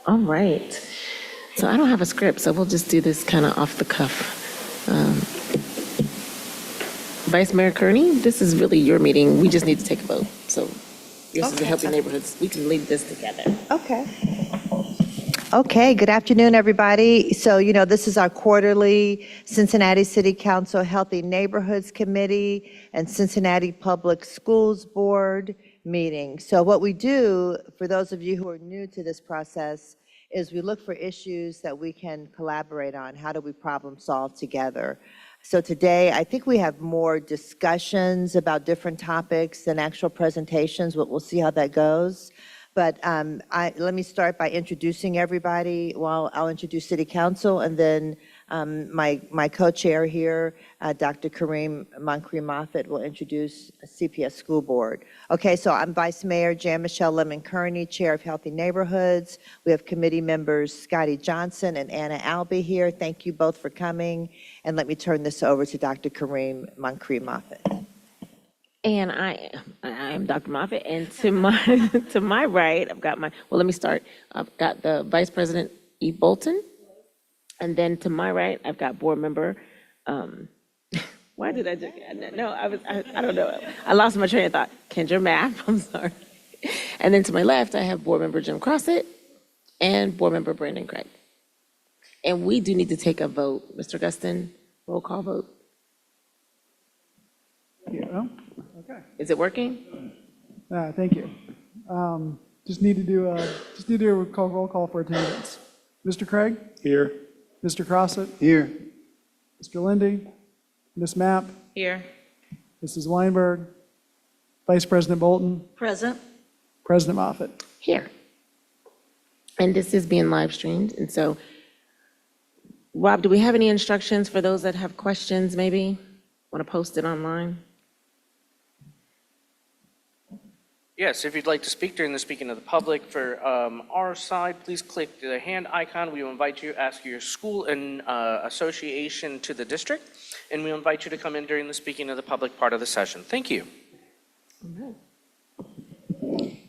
All right. So I don't have a script, so we'll just do this kind of off the cuff. Vice Mayor Kearney, this is really your meeting. We just need to take a vote. So this is the Healthy Neighborhoods. We can lead this together. Okay. Okay, good afternoon, everybody. So, this is our quarterly Cincinnati City Council Healthy Neighborhoods Committee and Cincinnati Public Schools Board meeting. So what we do, for those of you who are new to this process, is we look for issues that we can collaborate on. How do we problem solve together? So today, I think we have more discussions about different topics than actual presentations, but we'll see how that goes. But let me start by introducing everybody. Well, I'll introduce City Council, and then my co-chair here, Dr. Kareem Moncrief-Moffitt, will introduce CPS School Board. Okay, so I'm Vice Mayor Jan Michelle Lemon Kearney, Chair of Healthy Neighborhoods. We have committee members Scotty Johnson and Anna Albee here. Thank you both for coming. And let me turn this over to Dr. Kareem Moncrief-Moffitt. And I am Dr. Moffitt, and to my right, let me start. I've got the Vice President Eve Bolton, and then to my right, I've got board member, why did I do, no, I don't know. I lost my train of thought. Kendra Mapp, I'm sorry. And then to my left, I have board member Jim Crossett and board member Brandon Craig. And we do need to take a vote. Mr. Gustin, roll call vote. Yeah. Okay. Is it working? Thank you. Just need to do a roll call for attendance. Mr. Craig? Here. Mr. Crossett? Here. Mr. Lindy? Ms. Mapp? Here. Mrs. Weinberg? Vice President Bolton? Present. President Moffitt? Here. And this is being live streamed. And so, Rob, do we have any instructions for those that have questions maybe? Want to post it online? Yes, if you'd like to speak during the speaking of the public for our side, please click the hand icon. We will invite you, ask your school and association to the district, and we invite you to come in during the speaking of the public part of the session. Thank you.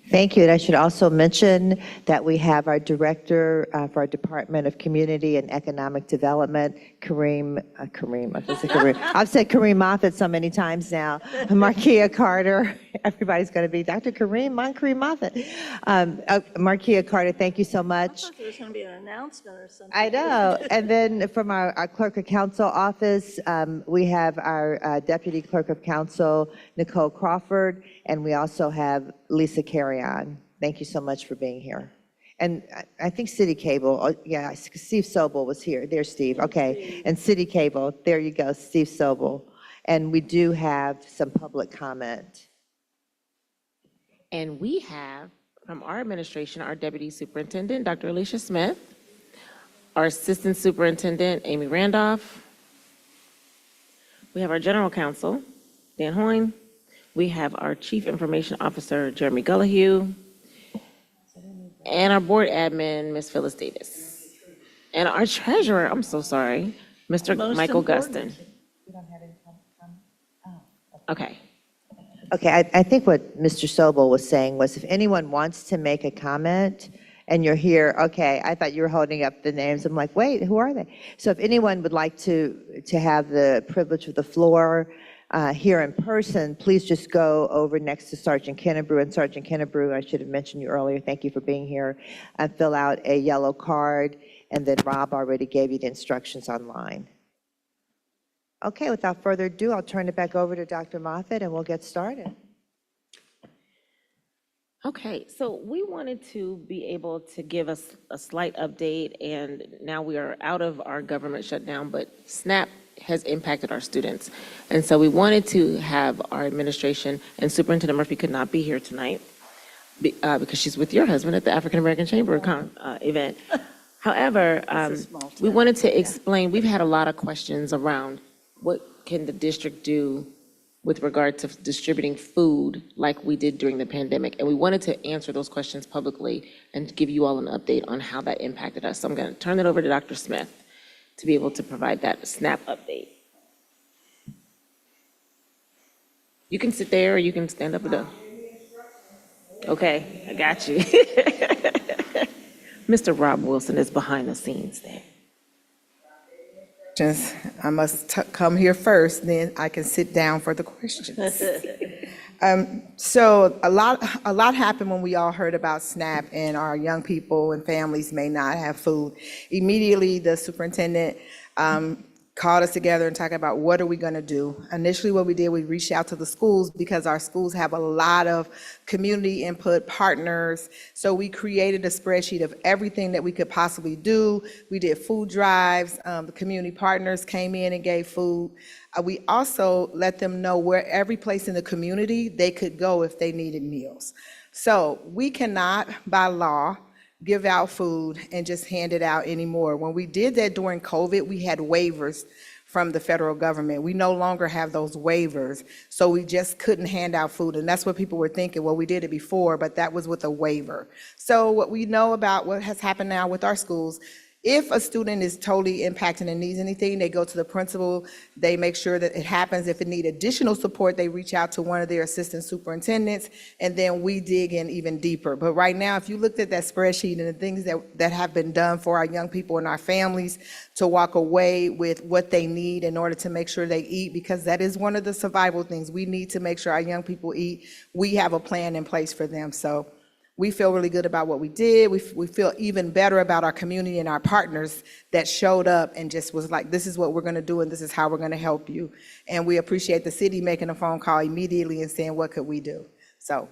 Thank you. And I should also mention that we have our director for our Department of Community and Economic Development, Kareem, I've said Kareem Moffitt so many times now, Markia Carter. Everybody's going to be Dr. Kareem Moncrief-Moffitt. Markia Carter, thank you so much. I thought there was going to be an announcement or something. I know. And then from our Clerk of Council office, we have our Deputy Clerk of Council, Nicole Crawford, and we also have Lisa Carrion. Thank you so much for being here. And I think City Cable, yeah, Steve Sobel was here. There's Steve, okay. And City Cable, there you go, Steve Sobel. And we do have some public comment. And we have, from our administration, our Deputy Superintendent, Dr. Alicia Smith, our Assistant Superintendent, Amy Randolph. We have our General Counsel, Dan Hoyne. We have our Chief Information Officer, Jeremy Gullahue, and our Board Admin, Ms. Phyllis Davis. And our Treasurer, I'm so sorry, Mr. Michael Gustin. Okay. Okay, I think what Mr. Sobel was saying was if anyone wants to make a comment and you're here, okay, I thought you were holding up the names. I'm like, wait, who are they? So if anyone would like to have the privilege of the floor here in person, please just go over next to Sergeant Kennebrew. And Sergeant Kennebrew, I should have mentioned you earlier, thank you for being here, and fill out a yellow card, and then Rob already gave you the instructions online. Okay, without further ado, I'll turn it back over to Dr. Moffitt and we'll get started. Okay, so we wanted to be able to give us a slight update, and now we are out of our government shutdown, but SNAP has impacted our students. And so we wanted to have our administration, and Superintendent Murphy could not be here tonight because she's with your husband at the African American Chamber event. However, we wanted to explain, we've had a lot of questions around what can the district do with regard to distributing food like we did during the pandemic. And we wanted to answer those questions publicly and give you all an update on how that impacted us. So I'm going to turn it over to Dr. Smith to be able to provide that SNAP update. You can sit there or you can stand up and go. Okay, I got you. Mr. Rob Wilson is behind the scenes there. Questions. I must come here first, then I can sit down for the questions. So a lot happened when we all heard about SNAP and our young people and families may not have food. Immediately, the superintendent called us together and talked about what are we going to do. Initially, what we did, we reached out to the schools because our schools have a lot of community input partners. So we created a spreadsheet of everything that we could possibly do. We did food drives. The community partners came in and gave food. We also let them know where every place in the community they could go if they needed meals. So we cannot, by law, give out food and just hand it out anymore. When we did that during COVID, we had waivers from the federal government. We no longer have those waivers, so we just couldn't hand out food. And that's what people were thinking, well, we did it before, but that was with a waiver. So what we know about what has happened now with our schools, if a student is totally impacted and needs anything, they go to the principal, they make sure that it happens. If it need additional support, they reach out to one of their assistant superintendents, and then we dig in even deeper. But right now, if you looked at that spreadsheet and the things that have been done for our young people and our families to walk away with what they need in order to make sure they eat, because that is one of the survival things. We need to make sure our young people eat. We have a plan in place for them. So we feel really good about what we did. We feel even better about our community and our partners that showed up and just was like, this is what we're going to do and this is how we're going to help you. And we appreciate the city making a phone call immediately and saying, what could we do? So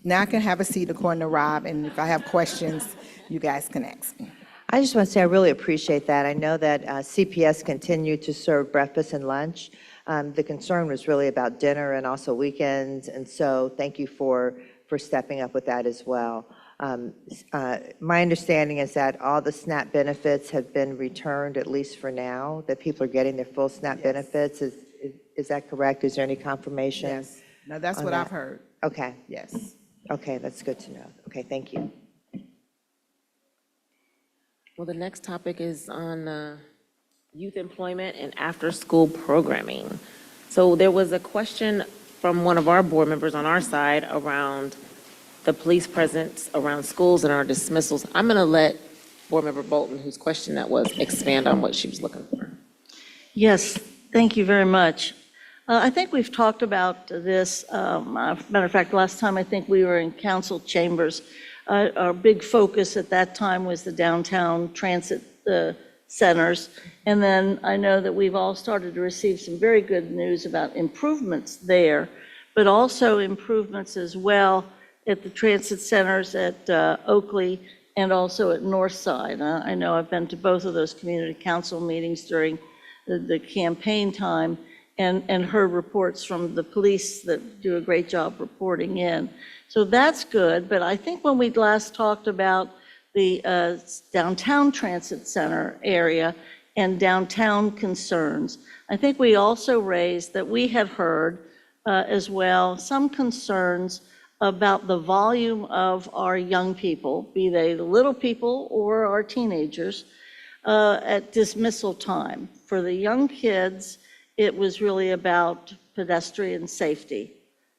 now I can have a seat according to Rob, and if I have questions, you guys can ask me. I just want to say I really appreciate that. I know that CPS continued to serve breakfast and lunch. The concern was really about dinner and also weekends, and so thank you for stepping up with that as well. My understanding is that all the SNAP benefits have been returned, at least for now, that people are getting their full SNAP benefits. Is that correct? Is there any confirmation? Yes. Now that's on what that? I've heard. Okay. Yes. Okay, that's good to know. Okay, thank you. Well, the next topic is on youth employment and after-school programming. So there was a question from one of our board members on our side around the police presence around schools and our dismissals. I'm going to let Board Member Bolton, whose question that was, expand on what she was looking for. Yes, thank you very much. I think we've talked about this. Matter of fact, last time I think we were in council chambers, our big focus at that time was the downtown transit centers. And then I know that we've all started to receive some very good news about improvements there, but also improvements as well at the transit centers at Oakley and also at Northside. I know I've been to both of those community council meetings during the campaign time and heard reports from the police that do a great job reporting in. So that's good, but I think when we last talked about the downtown transit center area and downtown concerns, I think we also raised that we had heard as well some concerns about the volume of our young people, be they the little people or our teenagers, at dismissal time. For the young kids, it was really about pedestrian safety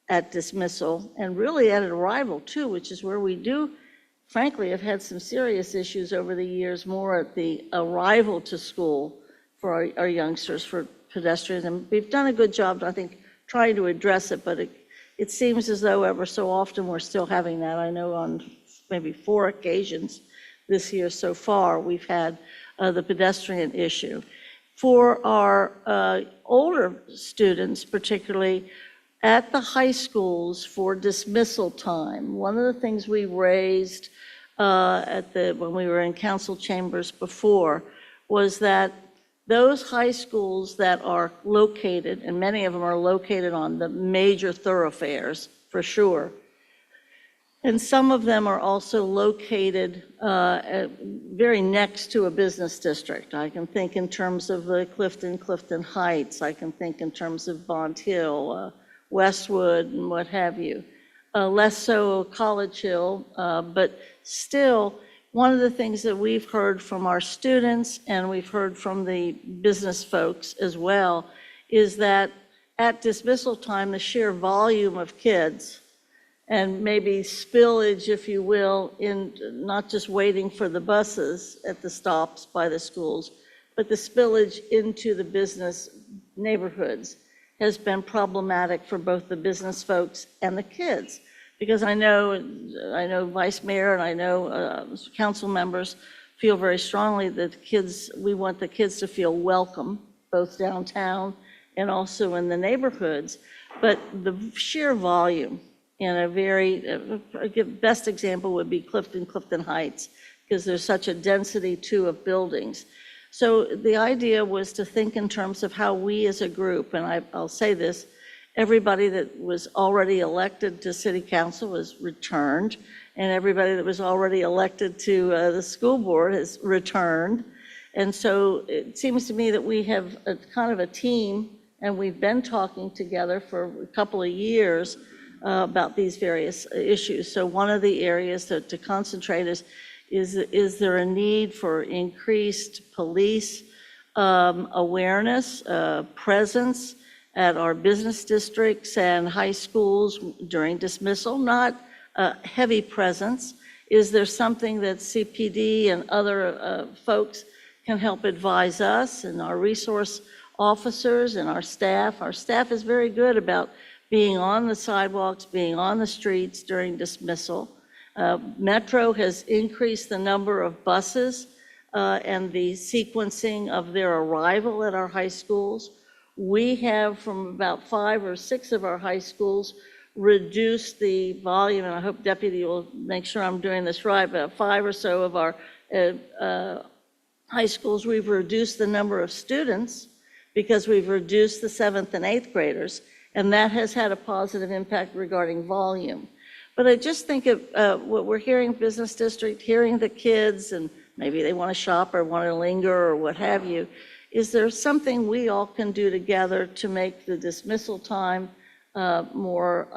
at dismissal and really at arrival too, which is where we do, frankly, have had some serious issues over the years, more at the arrival to school for our youngsters, for pedestrians. And we've done a good job, I think, trying to address it, but it seems as though ever so often we're still having that. I know on maybe 4 occasions this year so far, we've had the pedestrian issue. For our older students, particularly at the high schools for dismissal time, one of the things we raised when we were in council chambers before was that those high schools that are located, and many of them are located on the major thoroughfares for sure, and some of them are also located very next to a business district. I can think in terms of Clifton Heights. I can think in terms of Bond Hill, Westwood, and what have you. Less so College Hill, but still, one of the things that we've heard from our students and we've heard from the business folks as well is that at dismissal time, the sheer volume of kids and maybe spillage, if you will, in not just waiting for the buses at the stops by the schools, but the spillage into the business neighborhoods has been problematic for both the business folks and the kids. Because I know Vice Mayor and I know council members feel very strongly that we want the kids to feel welcome, both downtown and also in the neighborhoods. But the sheer volume in a best example would be Clifton Heights, because there's such a density too of buildings. So the idea was to think in terms of how we as a group, and I'll say this, everybody that was already elected to city council was returned, and everybody that was already elected to the school board has returned. And so it seems to me that we have a kind of a team, and we've been talking together for a couple of years about these various issues. So one of the areas to concentrate is there a need for increased police awareness, presence at our business districts and high schools during dismissal, not heavy presence? Is there something that CPD and other folks can help advise us and our resource officers and our staff? Our staff is very good about being on the sidewalks, being on the streets during dismissal. Metro has increased the number of buses and the sequencing of their arrival at our high schools. We have, from about 5 or 6 of our high schools, reduced the volume, and I hope Deputy will make sure I'm doing this right, about 5 or so of our high schools, we've reduced the number of students because we've reduced the 7th and 8th graders, and that has had a positive impact regarding volume. But I just think of what we're hearing, business district, hearing the kids, and maybe they want to shop or want to linger or what have you. Is there something we all can do together to make the dismissal time more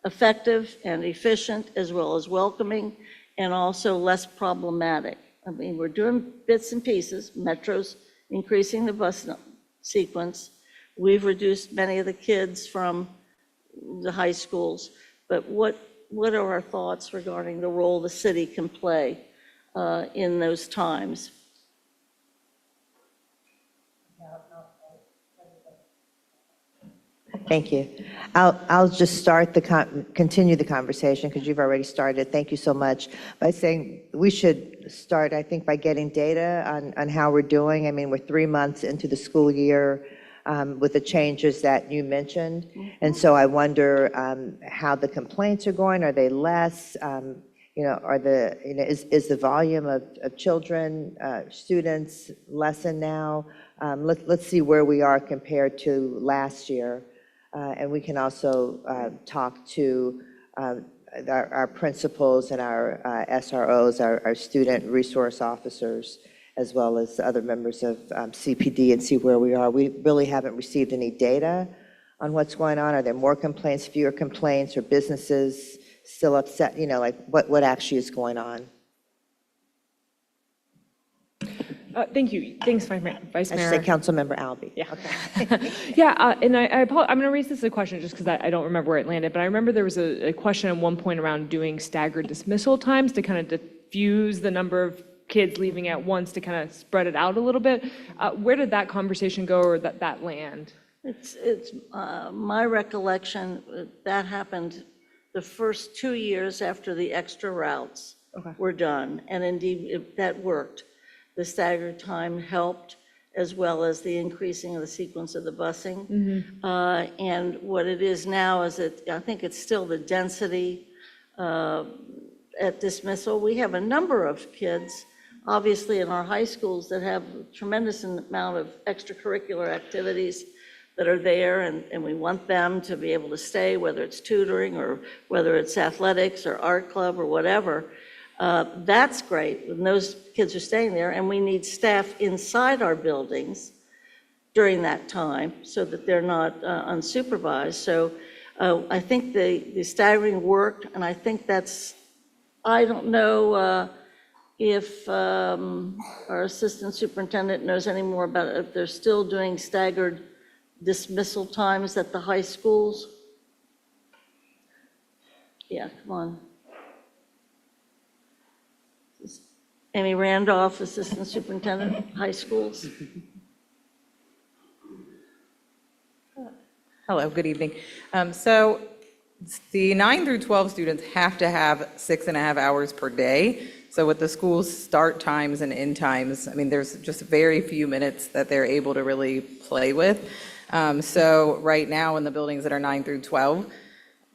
effective and efficient, as well as welcoming, and also less problematic? I mean, we're doing bits and pieces. Metro's increasing the bus sequence. We've reduced many of the kids from the high schools. But what are our thoughts regarding the role the city can play in those times? Thank you. I'll just start continue the conversation, because you've already started. Thank you so much. By saying we should start, I think, by getting data on how we're doing. I mean, we're 3 months into the school year with the changes that you mentioned. And so I wonder how the complaints are going. Are they less? Is the volume of children, students lessen now? Let's see where we are compared to last year. And we can also talk to our principals and our SROs, our student resource officers, as well as other members of CPD, and see where we are. We really haven't received any data on what's going on. Are there more complaints, fewer complaints, or businesses still upset? What actually is going on? Thank you. Thanks, Vice Mayor. I should say Councilmember Albee. Yeah. Yeah, and I'm going to raise this as a question just because I don't remember where it landed, but I remember there was a question at one point around doing staggered dismissal times to kind of diffuse the number of kids leaving at once, to kind of spread it out a little bit. Where did that conversation go, or that land? It's my recollection that happened the first 2 years after the extra routes were done, and indeed that worked. The staggered time helped, as well as the increasing of the sequence of the busing. And what it is now is that I think it's still the density at dismissal. We have a number of kids, obviously, in our high schools that have a tremendous amount of extracurricular activities that are there, and we want them to be able to stay, whether it's tutoring or whether it's athletics or art club or whatever. That's great when those kids are staying there, and we need staff inside our buildings during that time so that they're not unsupervised. So I think the staggering worked, and I think I don't know if our assistant superintendent knows any more about it, if they're still doing staggered dismissal times at the high schools. Yeah, come on. Amy Randolph, Assistant Superintendent, High Schools. Hello, good evening. So the 9 through 12 students have to have 6.5 hours per day. So with the school's start times and end times, I mean, there's just very few minutes that they're able to really play with. So right now in the buildings that are 9 through 12,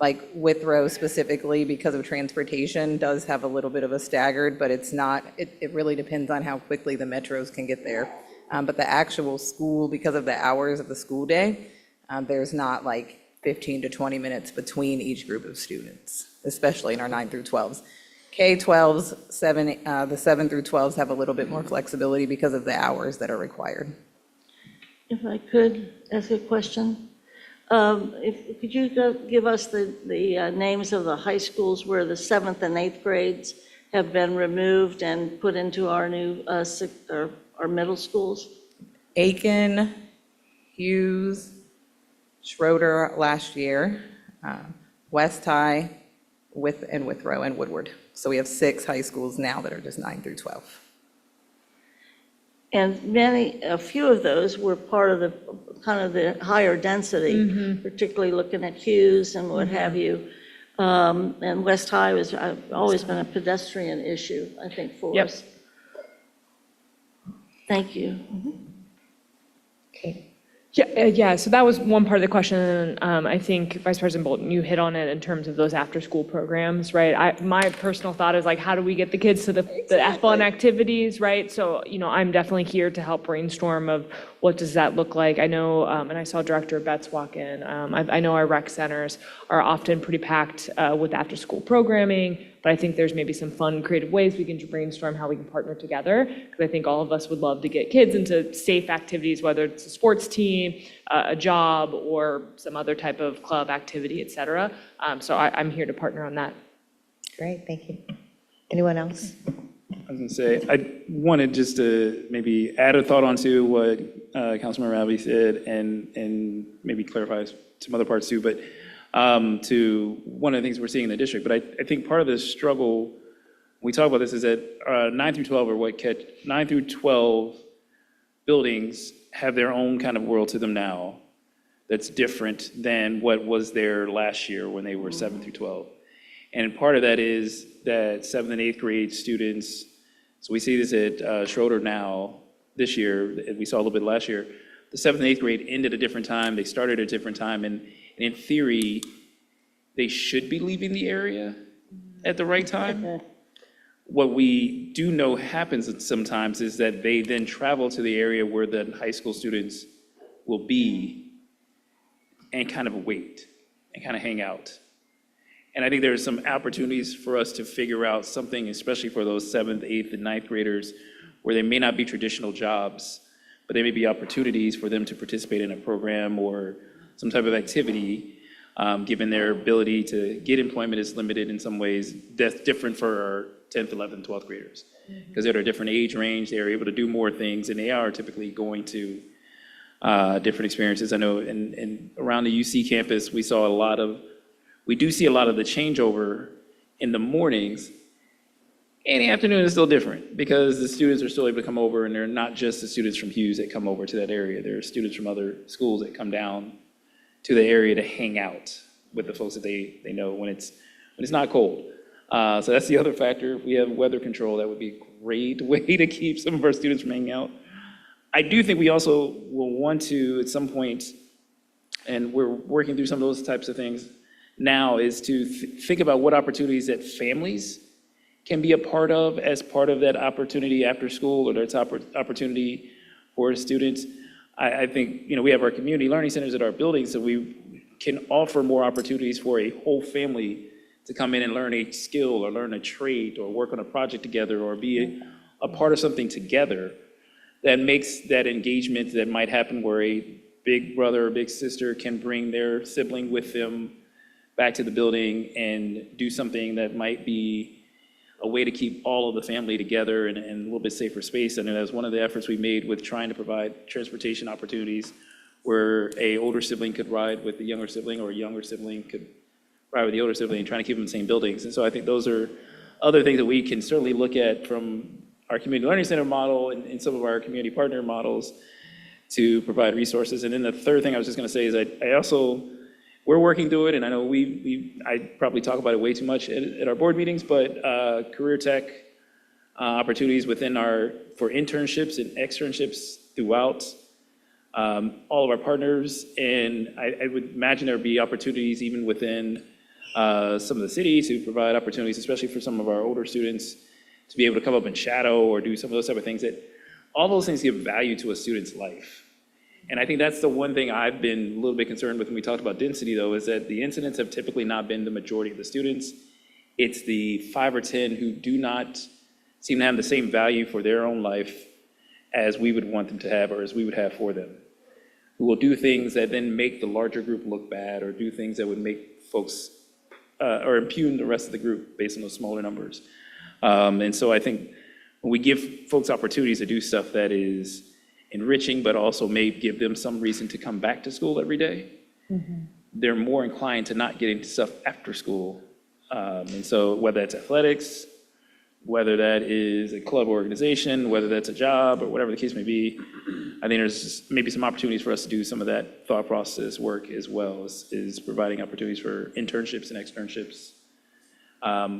like Withrow specifically, because of transportation, does have a little bit of a staggered, but it's not, it really depends on how quickly the metros can get there. But the actual school, because of the hours of the school day, there's not like 15 to 20 minutes between each group of students, especially in our 9 through 12s. K-12s, the 7 through 12s have a little bit more flexibility because of the hours that are required. If I could ask a question, could you give us the names of the high schools where the 7th and 8th grades have been removed and put into our new our middle schools? Aiken, Hughes, Schroeder last year, West High, Withrow, and Woodward. So we have 6 high schools now that are just 9 through 12. And a few of those were part of the kind of the higher density, particularly looking at Hughes and what have you. And West High was always been a pedestrian issue, I think, for Yep. us. Thank you. Okay. Yeah, so that was one part of the question. I think Vice President Bolton, you hit on it in terms of those after-school programs, right? My personal thought is like, how do we get the kids to the fun activities, right? So, I'm definitely here to help brainstorm of what does that look like. I know, and I saw Director Betts walk in, I know our rec centers are often pretty packed with after-school programming, but I think there's maybe some fun, creative ways we can brainstorm how we can partner together, because I think all of us would love to get kids into safe activities, whether it's a sports team, a job, or some other type of club activity, et cetera. So I'm here to partner on that. Great, thank you. Anyone else? I was going to say, I wanted just to maybe add a thought onto what Councilmember Abbey said and maybe clarify some other parts too, but to one of the things we're seeing in the district. But I think part of the struggle when we talk about this is that 9 through 12 are 9 through 12 buildings have their own kind of world to them now that's different than what was there last year when they were 7 through 12. And part of that is that 7th and 8th grade students, so we see this at Schroeder now, this year, and we saw a little bit last year, the 7th and 8th grade ended at a different time, they started at a different time, and in theory, they should be leaving the area at the right time. What we do know happens sometimes is that they then travel to the area where the high school students will be and kind of wait and kind of hang out. And I think there are some opportunities for us to figure out something, especially for those 7th, 8th, and 9th graders, where they may not be traditional jobs, but there may be opportunities for them to participate in a program or some type of activity, given their ability to get employment is limited in some ways. That's different for our 10th, 11th, 12th graders, because they're at a different age range, they're able to do more things, and they are typically going to different experiences. I know in around the UC campus, we do see a lot of the changeover in the mornings, and the afternoon is still different because the students are still able to come over, and they're not just the students from Hughes that come over to that area. There are students from other schools that come down to the area to hang out with the folks that they know when it's not cold. So that's the other factor. If we have weather control, that would be a great way to keep some of our students from hanging out. I do think we also will want to, at some point, and we're working through some of those types of things now, is to think about what opportunities that families can be a part of as part of that opportunity after school, or that's opportunity for students. I think, we have our community learning centers at our buildings, so we can offer more opportunities for a whole family to come in and learn a skill or learn a trade or work on a project together or be a part of something together that makes that engagement that might happen where a big brother or big sister can bring their sibling with them back to the building and do something that might be a way to keep all of the family together in a little bit safer space. And that's one of the efforts we made with trying to provide transportation opportunities where a older sibling could ride with a younger sibling, or a younger sibling could ride with the older sibling, trying to keep them in the same buildings. And so I think those are other things that we can certainly look at from our community learning center model and some of our community partner models to provide resources. And then the third thing I was just going to say is I also, we're working through it, and I know I probably talk about it way too much at our board meetings, but career tech opportunities for internships and externships throughout all of our partners. And I would imagine there would be opportunities even within some of the city to provide opportunities, especially for some of our older students, to be able to come up and shadow or do some of those type of things that all those things give value to a student's life. And I think that's the one thing I've been a little bit concerned with when we talked about density, though, is that the incidents have typically not been the majority of the students. It's the 5 or 10 who do not seem to have the same value for their own life as we would want them to have or as we would have for them, who will do things that then make the larger group look bad or do things that would make folks or impugn the rest of the group based on those smaller numbers. And so I think when we give folks opportunities to do stuff that is enriching, but also may give them some reason to come back to school every day, they're more inclined to not get into stuff after school. And so whether that's athletics, whether that is a club organization, whether that's a job, or whatever the case may be, I think there's just maybe some opportunities for us to do some of that thought process work as well, is providing opportunities for internships and externships,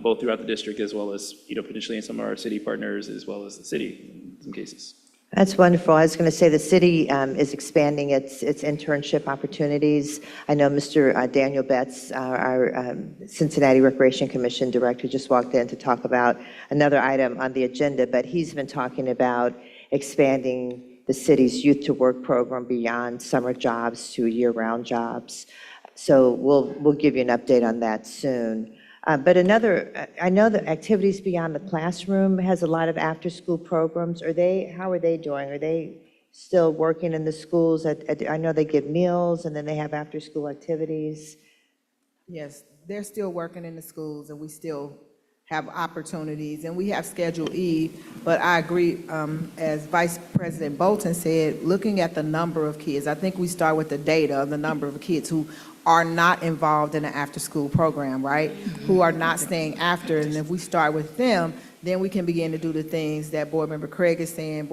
both throughout the district as well as, potentially in some of our city partners as well as the city in some cases. That's wonderful. I was going to say the city is expanding its internship opportunities. I know Mr. Daniel Betts, our Cincinnati Recreation Commission director, just walked in to talk about another item on the agenda, but he's been talking about expanding the city's Youth to Work program beyond summer jobs to year-round jobs. So we'll give you an update on that soon. But I know that Activities Beyond the Classroom has a lot of after-school programs. How are they doing? Are they still working in the schools? I know they give meals and then they have after-school activities. Yes, they're still working in the schools, and we still have opportunities, and we have Schedule E, but I agree, as Vice President Bolton said, looking at the number of kids, I think we start with the data of the number of kids who are not involved in an after-school program, right? Who are not staying after, and if we start with them, then we can begin to do the things that Board Member Craig is saying,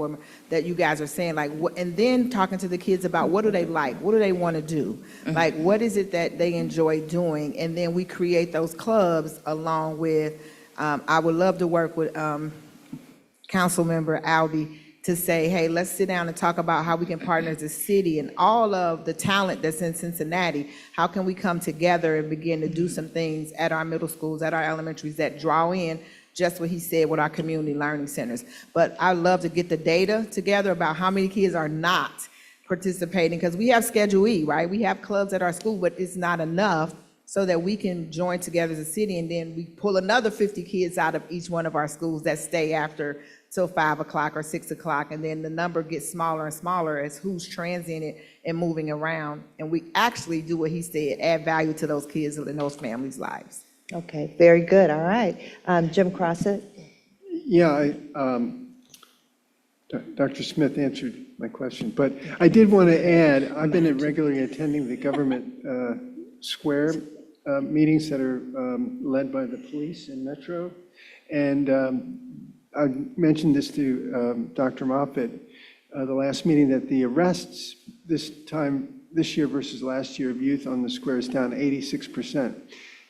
that you guys are saying, and then talking to the kids about what do they like, what do they want to do, like what is it that they enjoy doing, and then we create those clubs along with, I would love to work with Councilmember Albee to say, hey, let's sit down and talk about how we can partner as a city and all of the talent that's in Cincinnati. How can we come together and begin to do some things at our middle schools, at our elementaries that draw in just what he said with our community learning centers. But I'd love to get the data together about how many kids are not participating, because we have Schedule E, right? We have clubs at our school, but it's not enough so that we can join together as a city, and then we pull another 50 kids out of each one of our schools that stay after till 5 o'clock or 6 o'clock, and then the number gets smaller and smaller as who's transiting and moving around. And we actually do what he said, add value to those kids and those families' lives. Okay, very good. All right. Jim Crossett? Yeah, Dr. Smith answered my question, but I did want to add, I've been regularly attending the government square meetings that are led by the police in Metro, and I mentioned this to Dr. Moffitt, the last meeting, that the arrests this year versus last year of youth on the square is down 86%.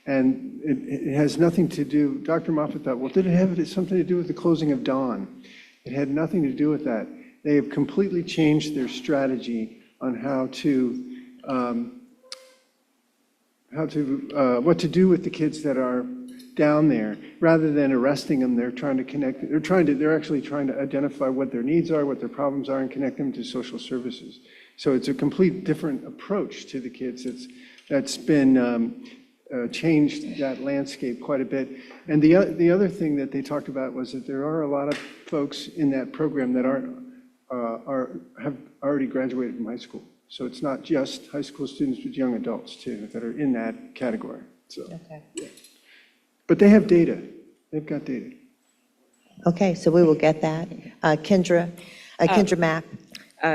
And it has nothing to do, Dr. Moffitt thought, well, did it have something to do with the closing of Dawn? It had nothing to do with that. They have completely changed their strategy on what to do with the kids that are down there. Rather than arresting them, they're trying to connect, they're actually trying to identify what their needs are, what their problems are, and connect them to social services. So it's a complete different approach to the kids that's been changed that landscape quite a bit. And the other thing that they talked about was that there are a lot of folks in that program that have already graduated from high school. So it's not just high school students, but young adults too that are in that category. So, Okay. But they have data. They've got data. Okay, so we will get that. Kendra Mapp?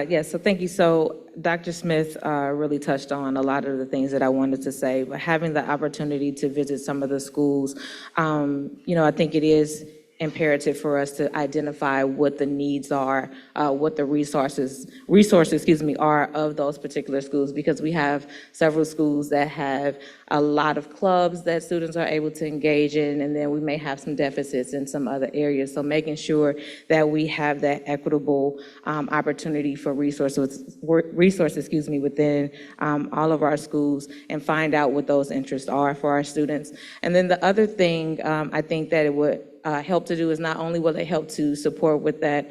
Yes, so thank you. So Dr. Smith really touched on a lot of the things that I wanted to say, but having the opportunity to visit some of the schools, I think it is imperative for us to identify what the needs are, what the resources, are of those particular schools, because we have several schools that have a lot of clubs that students are able to engage in, and then we may have some deficits in some other areas. So making sure that we have that equitable opportunity for resources, within all of our schools, and find out what those interests are for our students. And then the other thing I think that it would help to do is not only will it help to support with that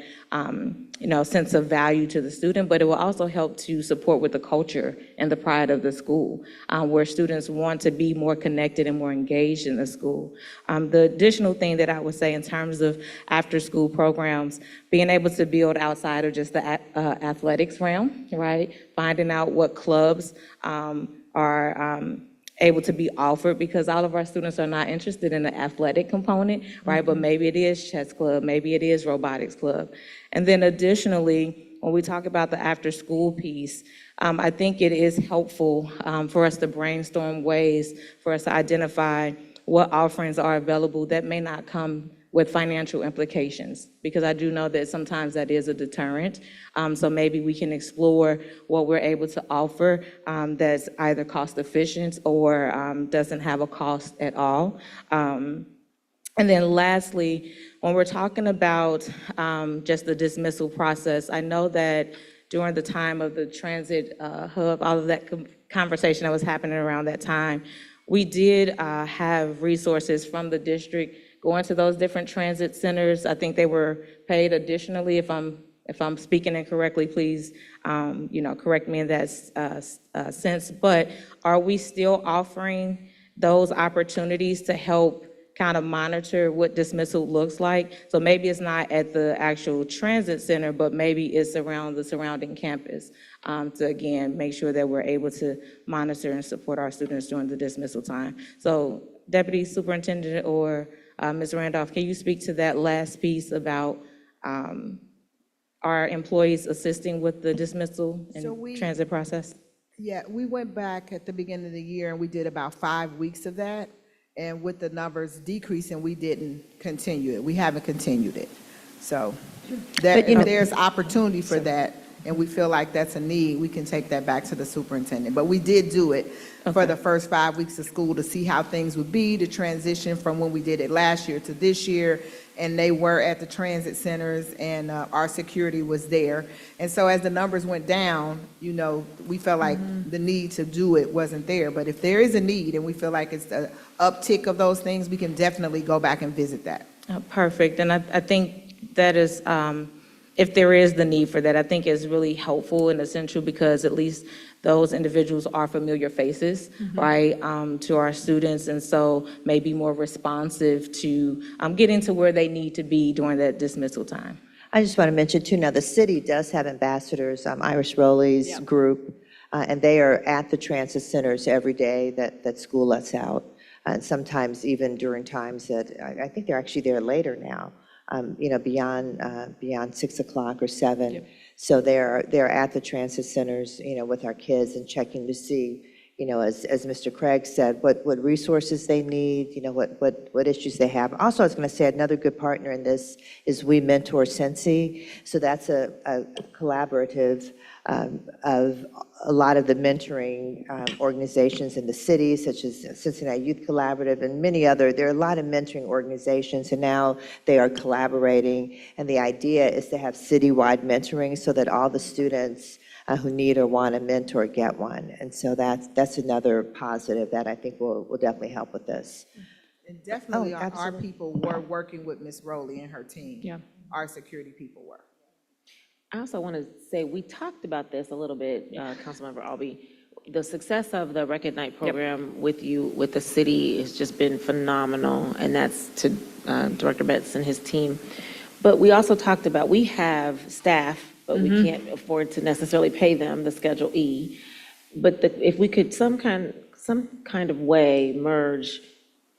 sense of value to the student, but it will also help to support with the culture and the pride of the school, where students want to be more connected and more engaged in the school. The additional thing that I would say in terms of after-school programs, being able to build outside of just the athletics realm, right? Finding out what clubs are able to be offered, because all of our students are not interested in the athletic component, right? But maybe it is chess club, maybe it is robotics club. And then additionally, when we talk about the after-school piece, I think it is helpful for us to brainstorm ways for us to identify what offerings are available that may not come with financial implications, because I do know that sometimes that is a deterrent. So maybe we can explore what we're able to offer that's either cost efficient or doesn't have a cost at all. And then lastly, when we're talking about just the dismissal process, I know that during the time of the transit hub, all of that conversation that was happening around that time, we did have resources from the district going to those different transit centers. I think they were paid additionally. If I'm speaking incorrectly, please, correct me in that sense. But are we still offering those opportunities to help kind of monitor what dismissal looks like? So maybe it's not at the actual transit center, but maybe it's around the surrounding campus to, again, make sure that we're able to monitor and support our students during the dismissal time. So Deputy Superintendent or Ms. Randolph, can you speak to that last piece about our employees assisting with the dismissal and transit process? Yeah, we went back at the beginning of the year and we did about 5 weeks of that. And with the numbers decreasing, we didn't continue it. We haven't continued it. So if there's opportunity for that, and we feel like that's a need, we can take that back to the superintendent. But we did do it for the first 5 weeks of school to see how things would be, to transition from when we did it last year to this year. And they were at the transit centers, and our security was there. And so as the numbers went down, we felt like the need to do it wasn't there. But if there is a need and we feel like it's the uptick of those things, we can definitely go back and visit that. Perfect. And I think that is, if there is the need for that, I think is really helpful and essential, because at least those individuals are familiar faces, right, to our students, and so may be more responsive to getting to where they need to be during that dismissal time. I just want to mention too, now the city does have ambassadors, Iris Rowley's group, and they are at the transit centers every day that school lets out, and sometimes even during times that, I think they're actually there later now, beyond 6 o'clock or 7. Yep. So they're at the transit centers, with our kids and checking to see, as Mr. Craig said, what resources they need, what issues they have. Also, I was going to say another good partner in this is We Mentor Sensi. So that's a collaborative of a lot of the mentoring organizations in the city, such as Cincinnati Youth Collaborative and many other. There are a lot of mentoring organizations, and now they are collaborating. And the idea is to have citywide mentoring so that all the students who need or want a mentor get one. And so that's another positive that I think will definitely help with this. And definitely our people were working with Ms. Rowley and her team. Yeah. Our security people were. I also want to say, we talked about this a little bit, Councilmember Albee. The success of the Rec at Night program with the city has just been phenomenal, and that's to Director Betts and his team. But we also talked about, we have staff, but we can't afford to necessarily pay them the Schedule E. But if we could some kind of way merge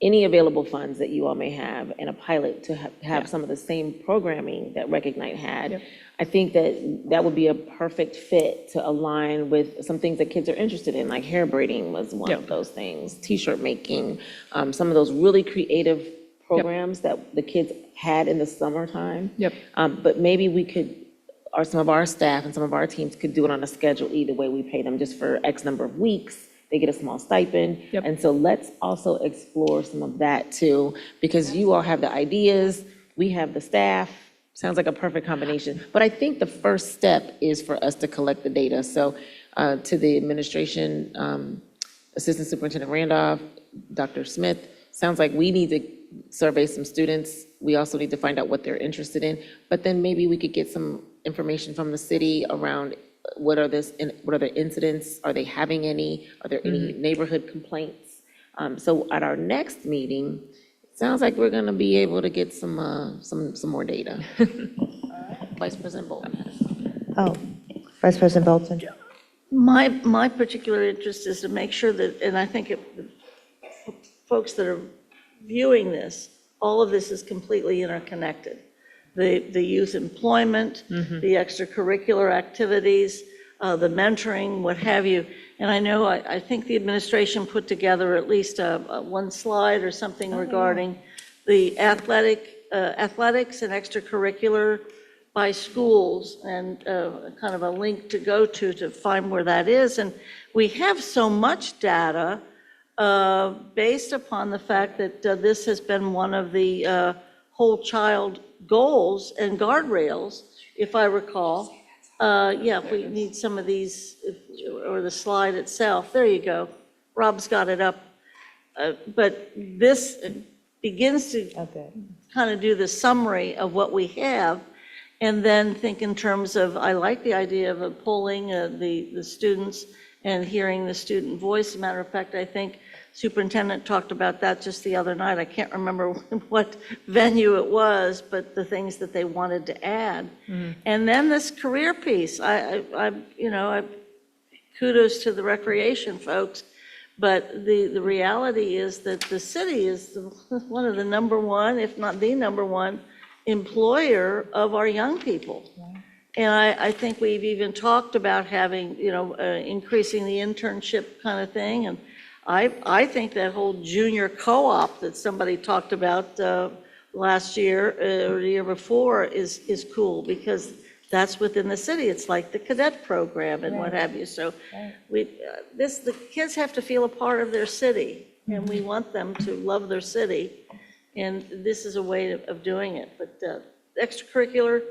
any available funds that you all may have and a pilot to have some of the same programming that Recognize had. I think that that would be a perfect fit to align with some things that kids are interested in, like hair braiding was one of those things, T-shirt making, some of those really creative programs that the kids had in the summertime. But maybe we could, or some of our staff and some of our teams could do it on a schedule either way. We pay them just for X number of weeks. They get a small stipend. And so let's also explore some of that too, because you all have the ideas, we have the staff. Sounds like a perfect combination. But I think the first step is for us to collect the data. So to the administration, Assistant Superintendent Randolph, Dr. Smith, sounds like we need to survey some students. We also need to find out what they're interested in. But then maybe we could get some information from the city around what are the incidents? Are they having any? Are there any neighborhood complaints? So at our next meeting, sounds like we're going to be able to get some more data. Vice President Bolton has. Oh, Vice President Bolton? My particular interest is to make sure that, and I think folks that are viewing this, all of this is completely interconnected. The youth employment, the extracurricular activities, the mentoring, what have you. And I know, I think the administration put together at least one slide or something regarding the athletics and extracurricular by schools, and kind of a link to go to find where that is. And we have so much data based upon the fact that this has been one of the whole child goals and guardrails, if I recall. If we need some of these, or the slide itself. There you go. Rob's got it up. But this begins to kind of do the summary of what we have, and then think in terms of, I like the idea of polling the students and hearing the student voice. As a matter of fact, I think Superintendent talked about that just the other night. I can't remember what venue it was, but the things that they wanted to add. And then this career piece, I kudos to the recreation folks, but the reality is that the city is one of the number one, if not the number one, employer of our young people. And I think we've even talked about having, increasing the internship kind of thing. And I think that whole junior co-op that somebody talked about last year or the year before is cool, because that's within the city. It's like the cadet program and what have you. So the kids have to feel a part of their city, and we want them to love their city. And this is a way of doing it. But extracurricular,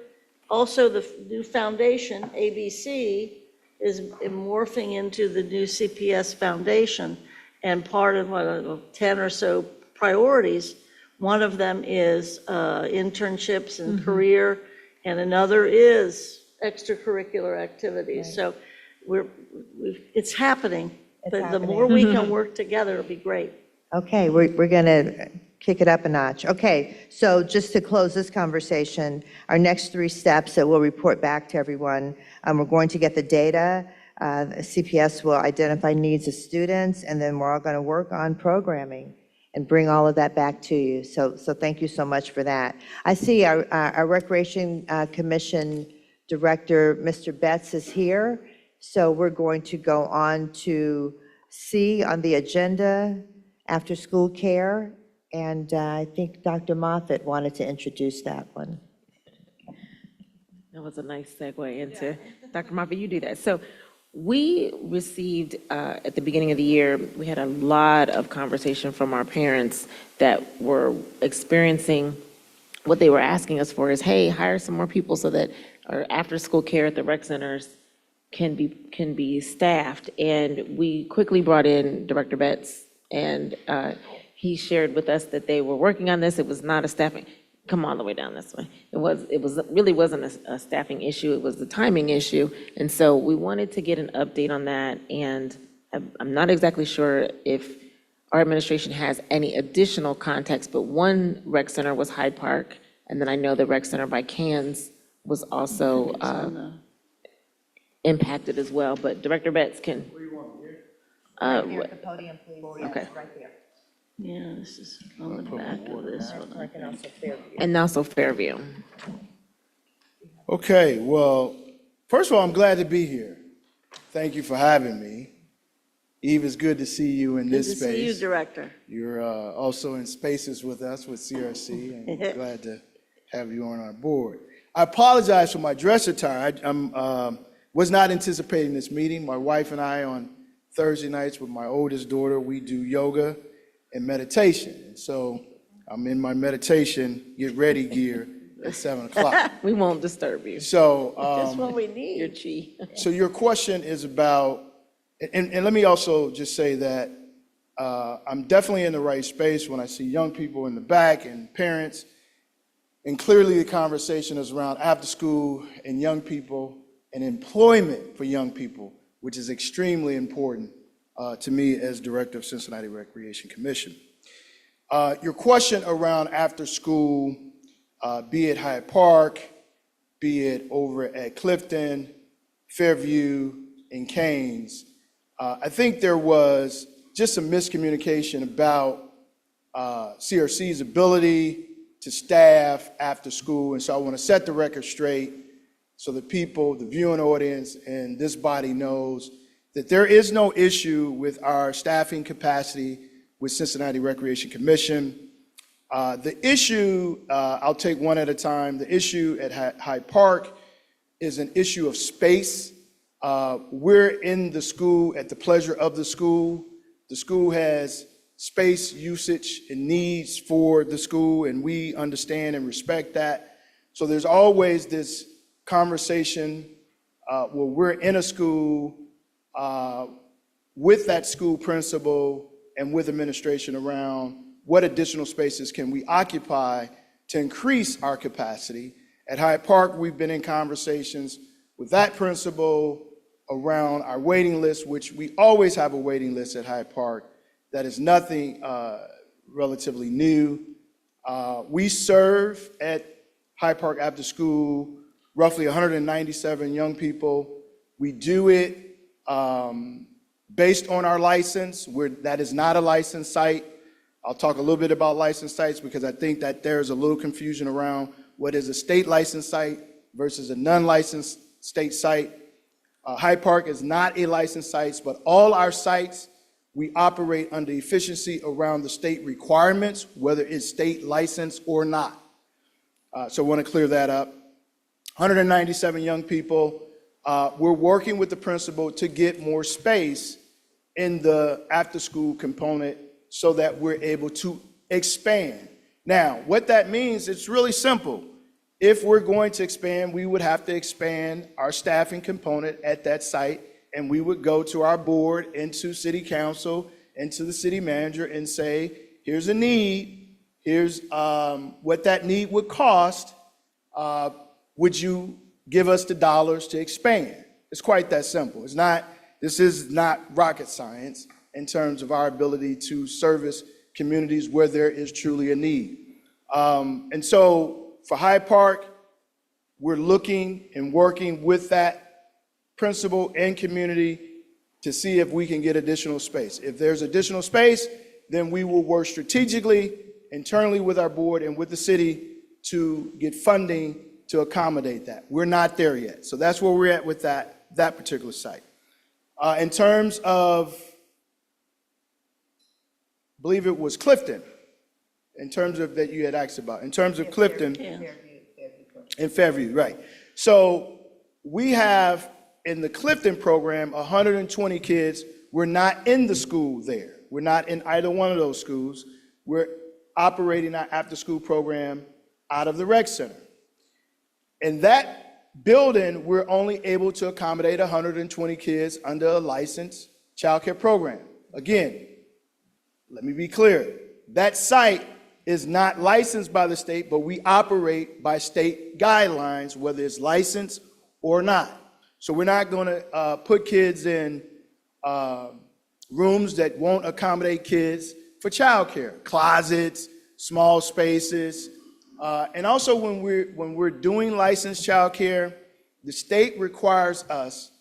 also the new foundation, ABC, is morphing into the new CPS foundation. And part of 10 or so priorities, one of them is internships and career, and another is extracurricular activities. So it's happening. But the more we can work together, it'll be great. Okay, we're going to kick it up a notch. Okay, so just to close this conversation, our next 3 steps that we'll report back to everyone, we're going to get the data. CPS will identify needs of students, and then we're all going to work on programming and bring all of that back to you. So thank you so much for that. I see our Recreation Commission Director, Mr. Betts, is here. So we're going to go on to C on the agenda, after-school care. And I think Dr. Moffitt wanted to introduce that one. That was a nice segue into, Dr. Moffitt, you do that. So we received, at the beginning of the year, we had a lot of conversation from our parents that were experiencing, what they were asking us for is, hey, hire some more people so that our after-school care at the rec centers can be staffed. And we quickly brought in Director Betts, and he shared with us that they were working on this. It was not a staffing, come all the way down this way. It really wasn't a staffing issue, it was the timing issue. And so we wanted to get an update on that, and I'm not exactly sure if our administration has any additional context, but one rec center was Hyde Park, and then I know the rec center by Cannes was also impacted as well, but Director Betts can. Right here at the podium, please. Okay. Right there. Yeah, this is on the back of this one. I think. And also Fairview. Okay, well, first of all, I'm glad to be here. Thank you for having me. Eve, it's good to see you in Good this to space. see you, Director. You're also in spaces with us with CRC, and glad to have you on our board. I apologize for my dress attire. I was not anticipating this meeting. My wife and I, on Thursday nights with my oldest daughter, we do yoga and meditation. And so I'm in my meditation, get ready gear at 7 o'clock. We won't disturb you. So, That's what we Your need. chi. so your question is about, and let me also just say that I'm definitely in the right space when I see young people in the back and parents. And clearly the conversation is around after school and young people and employment for young people, which is extremely important to me as director of Cincinnati Recreation Commission. Your question around after school, be it Hyde Park, be it over at Clifton, Fairview, and Canes, I think there was just some miscommunication about CRC's ability to staff after school. And so I want to set the record straight so that people, the viewing audience, and this body knows that there is no issue with our staffing capacity with Cincinnati Recreation Commission. The issue, I'll take one at a time, the issue at Hyde Park is an issue of space. We're in the school at the pleasure of the school. The school has space usage and needs for the school, and we understand and respect that. So there's always this conversation where we're in a school with that school principal and with administration around what additional spaces can we occupy to increase our capacity. At Hyde Park, we've been in conversations with that principal around our waiting list, which we always have a waiting list at Hyde Park. That is nothing relatively new. We serve at Hyde Park After School roughly 197 young people. We do it based on our license. That is not a licensed site. I'll talk a little bit about licensed sites because I think that there's a little confusion around what is a state licensed site versus a non-licensed state site. Hyde Park is not a licensed site, but all our sites, we operate under efficiency around the state requirements, whether it's state licensed or not. So I want to clear that up. 197 young people. We're working with the principal to get more space in the after-school component so that we're able to expand. Now, what that means, it's really simple. If we're going to expand, we would have to expand our staffing component at that site, and we would go to our board and to city council and to the city manager and say, here's a need, here's what that need would cost. Would you give us the dollars to expand? It's quite that simple. This is not rocket science in terms of our ability to service communities where there is truly a need. And so for Hyde Park, we're looking and working with that principal and community to see if we can get additional space. If there's additional space, then we will work strategically, internally with our board and with the city to get funding to accommodate that. We're not there yet. So that's where we're at with that particular site. In terms of, I believe it was Clifton, in terms of that you had asked about, in terms of Clifton and Fairview, right. So we have in the Clifton program, 120 kids. We're not in the school there. We're not in either one of those schools. We're operating our after-school program out of the rec center. In that building, we're only able to accommodate 120 kids under a licensed childcare program. Again, let me be clear. That site is not licensed by the state, but we operate by state guidelines, whether it's licensed or not. So we're not going to put kids in rooms that won't accommodate kids for childcare, closets, small spaces. And also when we're doing licensed childcare, the state requires us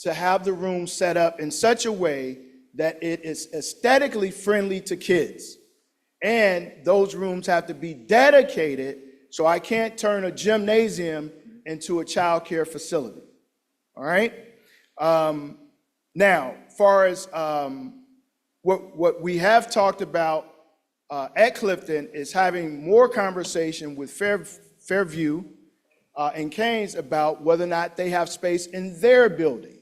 to have the room set up in such a way that it is aesthetically friendly to kids. And those rooms have to be dedicated, so I can't turn a gymnasium into a child care facility. All right? Now, far as what we have talked about at Clifton is having more conversation with Fairview and Keynes about whether or not they have space in their building.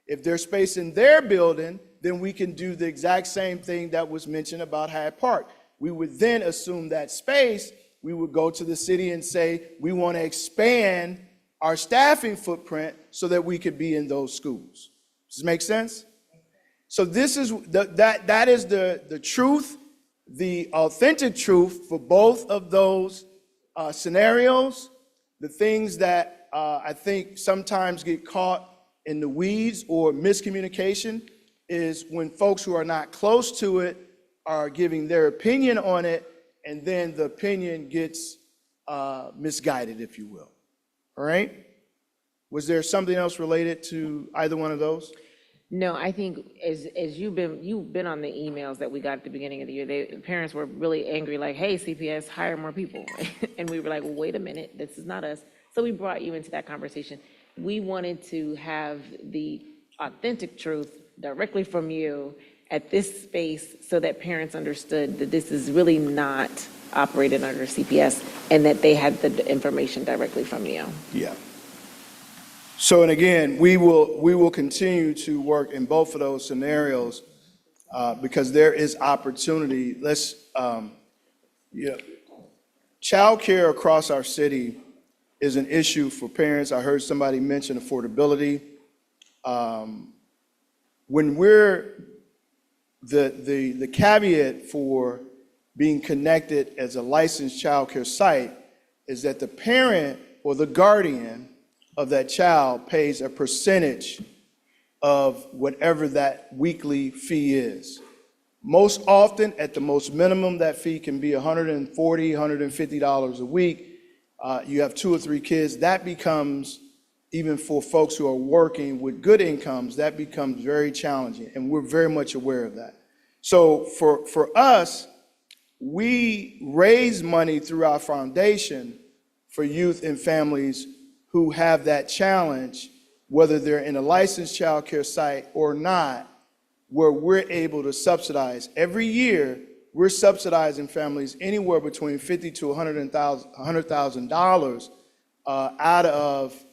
If there's space in their building, then we can do the exact same thing that was mentioned about Hyde Park. We would then assume that space, we would go to the city and say, we want to expand our staffing footprint so that we could be in those schools. Does this make sense? So this is that is the truth, the authentic truth for both of those scenarios. The things that I think sometimes get caught in the weeds or miscommunication is when folks who are not close to it are giving their opinion on it, and then the opinion gets misguided, if you will. All right? Was there something else related to either one of those? No, I think as you've been on the emails that we got at the beginning of the year, the parents were really angry, like, hey, CPS, hire more people. And we were like, well, wait a minute, this is not us. So we brought you into that conversation. We wanted to have the authentic truth directly from you at this space so that parents understood that this is really not operated under CPS and that they had the information directly from you. Yeah. So, and again, we will continue to work in both of those scenarios because there is opportunity. Childcare across our city is an issue for parents. I heard somebody mention affordability. When the caveat for being connected as a licensed childcare site is that the parent or the guardian of that child pays a percentage of whatever that weekly fee is. Most often, at the most minimum, that fee can be $140, $150 a week. You have 2 or 3 kids, that becomes, even for folks who are working with good incomes, that becomes very challenging, and we're very much aware of that. So for us, we raise money through our foundation for youth and families who have that challenge, whether they're in a licensed child care site or not, where we're able to subsidize. Every year, we're subsidizing families anywhere between $50,000 to $100,000 out of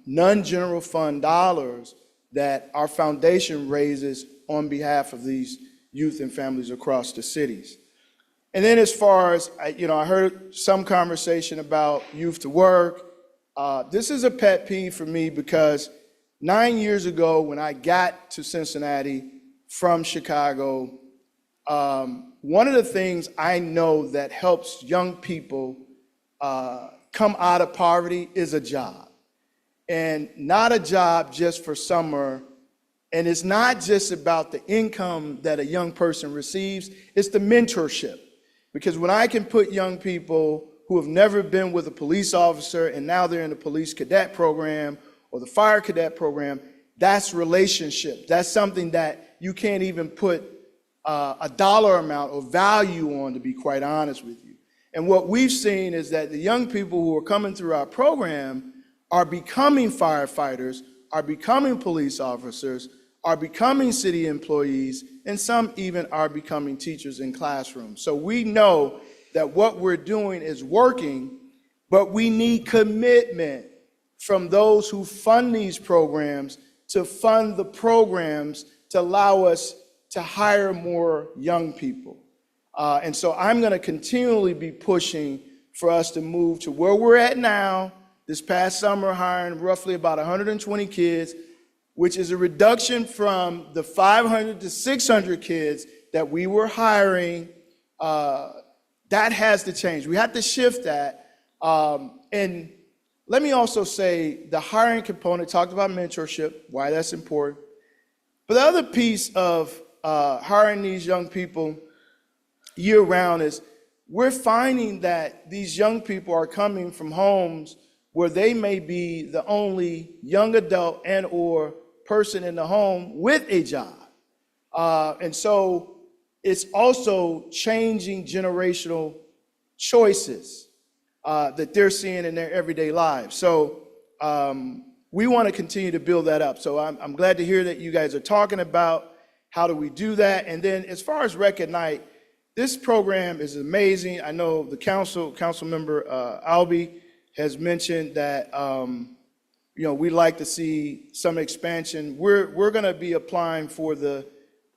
non-general fund dollars that our foundation raises on behalf of these youth and families across the cities. And then as far as, I heard some conversation about youth to work. This is a pet peeve for me because 9 years ago when I got to Cincinnati from Chicago, one of the things I know that helps young people come out of poverty is a job. And not a job just for summer. And it's not just about the income that a young person receives, it's the mentorship. Because when I can put young people who have never been with a police officer and now they're in the police cadet program or the fire cadet program, that's relationship. That's something that you can't even put a dollar amount or value on, to be quite honest with you. And what we've seen is that the young people who are coming through our program are becoming firefighters, are becoming police officers, are becoming city employees, and some even are becoming teachers in classrooms. So we know that what we're doing is working, but we need commitment from those who fund these programs to fund the programs to allow us to hire more young people. And so I'm going to continually be pushing for us to move to where we're at now. This past summer, hiring roughly about 120 kids, which is a reduction from the 500 to 600 kids that we were hiring. That has to change. We have to shift that. And let me also say the hiring component, talked about mentorship, why that's important. But the other piece of hiring these young people year-round is we're finding that these young people are coming from homes where they may be the only young adult and or person in the home with a job. And so it's also changing generational choices that they're seeing in their everyday lives. So we want to continue to build that up. So I'm glad to hear that you guys are talking about how do we do that. And then as far as Rec at Night, this program is amazing. I know the council member Albee has mentioned that we'd like to see some expansion. We're going to be applying for the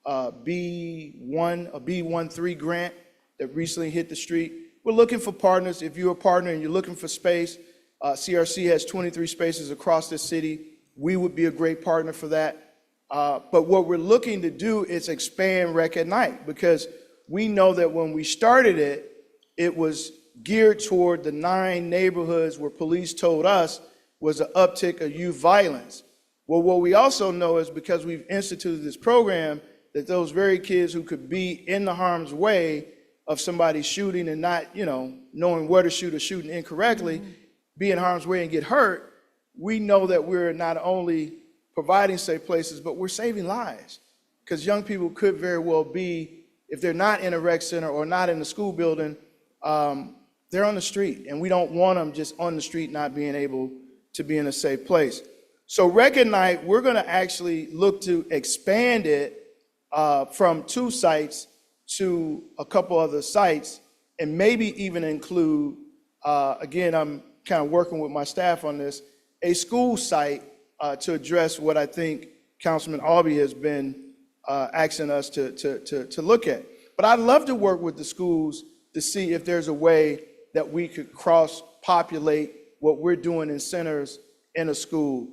B13 grant that recently hit the street. We're looking for partners. If you're a partner and you're looking for space, CRC has 23 spaces across the city. We would be a great partner for that. But what we're looking to do is expand Rec at Night, because we know that when we started it, it was geared toward the 9 neighborhoods where police told us was an uptick of youth violence. Well, what we also know is because we've instituted this program, that those very kids who could be in the harm's way of somebody shooting and not, knowing where to shoot or shooting incorrectly, be in harm's way and get hurt, we know that we're not only providing safe places, but we're saving lives. Because young people could very well be, if they're not in a rec center or not in the school building, they're on the street. And we don't want them just on the street not being able to be in a safe place. So Rec at Night, we're going to actually look to expand it from 2 sites to a couple other sites, and maybe even include, again, I'm kind of working with my staff on this, a school site to address what I think Councilman Albee has been asking us to look at. But I'd love to work with the schools to see if there's a way that we could cross-populate what we're doing in centers in a school.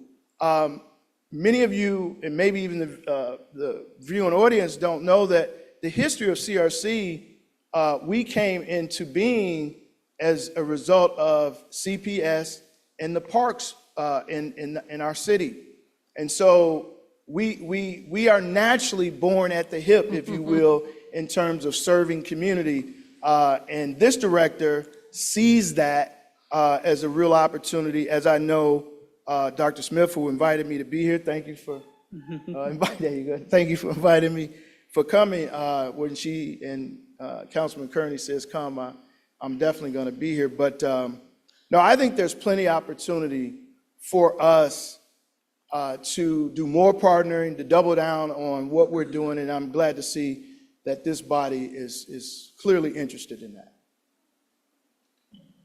Many of you, and maybe even the viewing audience, don't know that the history of CRC, we came into being as a result of CPS and the parks in our city. And so we are naturally born at the hip, if you will, in terms of serving community. And this director sees that as a real opportunity, as I know Dr. Smith, who invited me to be here. Thank you for there you go. Thank you for inviting me, for coming. When she and Councilman Kearney says come, I'm definitely going to be here. But no, I think there's plenty of opportunity for us to do more partnering, to double down on what we're doing, and I'm glad to see that this body is clearly interested in that.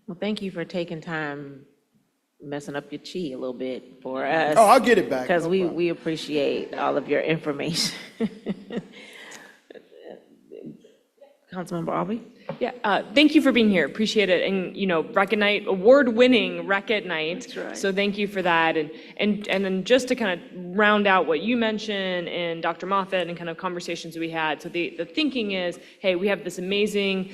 Well, thank you for taking time messing up your chi a little bit for us. Oh, I'll get it back. Because No we problem. appreciate all of your information. Councilmember Albee? Yeah, thank you for being here. Appreciate it. And, Rec at Night, award-winning Rec at Night. That's right. So thank you for that. And then just to kind of round out what you mentioned and Dr. Moffett and kind of conversations we had. So the thinking is, hey, we have this amazing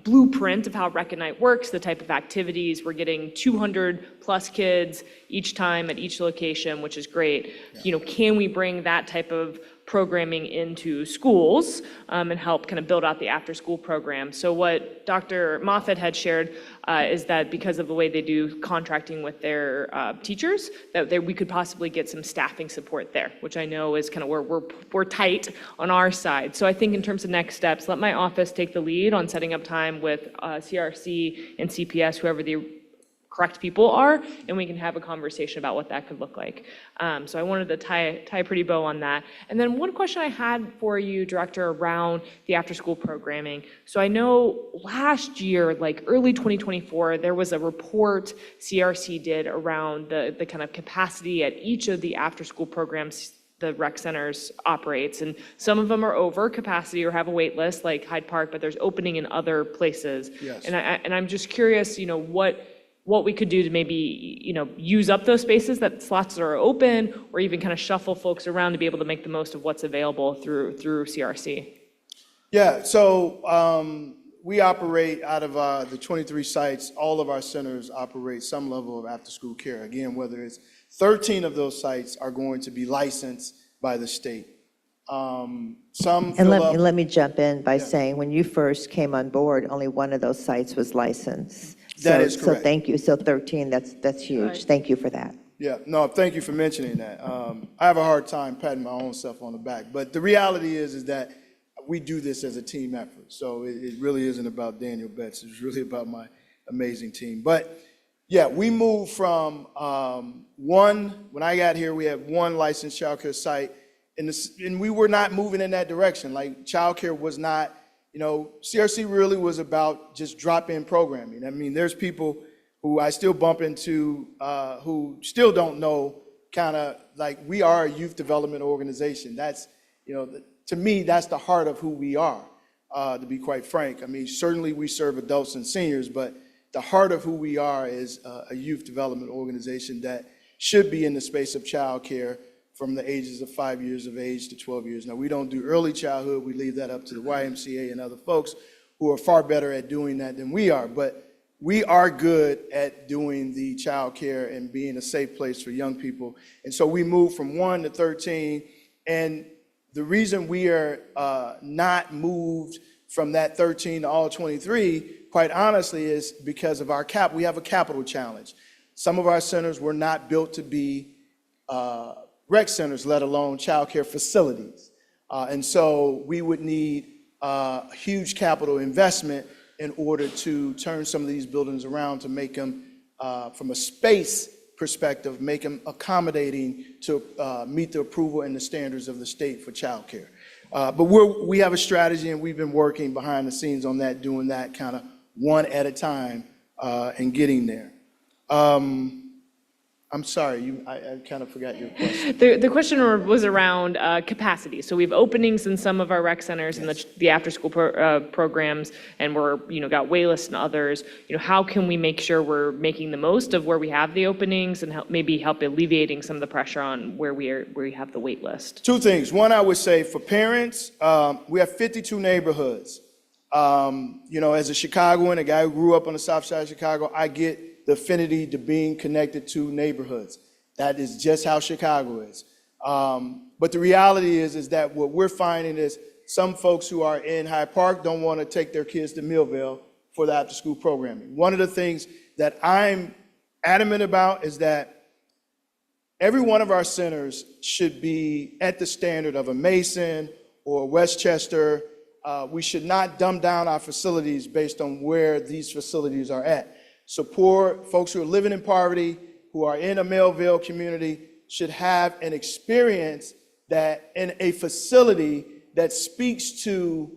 blueprint of how Rec at Night works, the type of activities. We're getting 200 plus kids each time at each location, which is great. Yeah. Can we bring that type of programming into schools and help kind of build out the after-school program? So what Dr. Moffett had shared is that because of the way they do contracting with their teachers, that we could possibly get some staffing support there, which I know is kind of where we're tight on our side. So I think in terms of next steps, let my office take the lead on setting up time with CRC and CPS, whoever the correct people are, and we can have a conversation about what that could look like. So I wanted to tie a pretty bow on that. And then one question I had for you, Director, around the after-school programming. So I know last year, like early 2024, there was a report CRC did around the kind of capacity at each of the after-school programs the rec centers operates, and some of them are over capacity or have a wait list, like Hyde Park, but there's opening in other places. Yes. And I'm just curious, what we could do to maybe, use up those spaces, that slots that are open, or even kind of shuffle folks around to be able to make the most of what's available through CRC. Yeah, so we operate out of the 23 sites. All of our centers operate some level of after-school care. Again, whether it's 13 of those sites are going to be licensed by the state. Some And fill up. let me jump in by saying, when you first came on board, only one of those sites was licensed. That is So correct. thank you. So 13, that's huge. Right. Thank you for that. Yeah, no, thank you for mentioning that. I have a hard time patting my own self on the back, but the reality is that we do this as a team effort. So it really isn't about Daniel Betts. It's really about my amazing team. But yeah, we moved from when I got here, we had one licensed childcare site, and we were not moving in that direction. Like childcare was not, CRC really was about just drop-in programming. I mean, there's people who I still bump into who still don't know kind of like we are a youth development organization. That's, to me, that's the heart of who we are, to be quite frank. I mean, certainly we serve adults and seniors, but the heart of who we are is a youth development organization that should be in the space of childcare from the ages of 5 years of age to 12 years. Now, we don't do early childhood. We leave that up to the YMCA and other folks who are far better at doing that than we are. But we are good at doing the childcare and being a safe place for young people. And so we moved from 1 to 13. And the reason we are not moved from that 13 to all 23, quite honestly, is because of our we have a capital challenge. Some of our centers were not built to be rec centers, let alone childcare facilities. And so we would need huge capital investment in order to turn some of these buildings around to make them, from a space perspective, make them accommodating to meet the approval and the standards of the state for childcare. But we have a strategy, and we've been working behind the scenes on that, doing that kind of one at a time and getting there. I'm sorry, I kind of forgot your question. The question was around capacity. So we have openings in some of our rec centers and the after-school programs, and we're, got wait-lists in others. How can we make sure we're making the most of where we have the openings and maybe help alleviating some of the pressure on where we have the wait list? Two things. One, I would say for parents, we have 52 neighborhoods. As a Chicagoan, a guy who grew up on the south side of Chicago, I get the affinity to being connected to neighborhoods. That is just how Chicago is. But the reality is that what we're finding is some folks who are in Hyde Park don't want to take their kids to Millville for the after-school programming. One of the things that I'm adamant about is that every one of our centers should be at the standard of a Mason or Westchester. We should not dumb down our facilities based on where these facilities are at. Support folks who are living in poverty, who are in a Millville community, should have an experience that in a facility that speaks to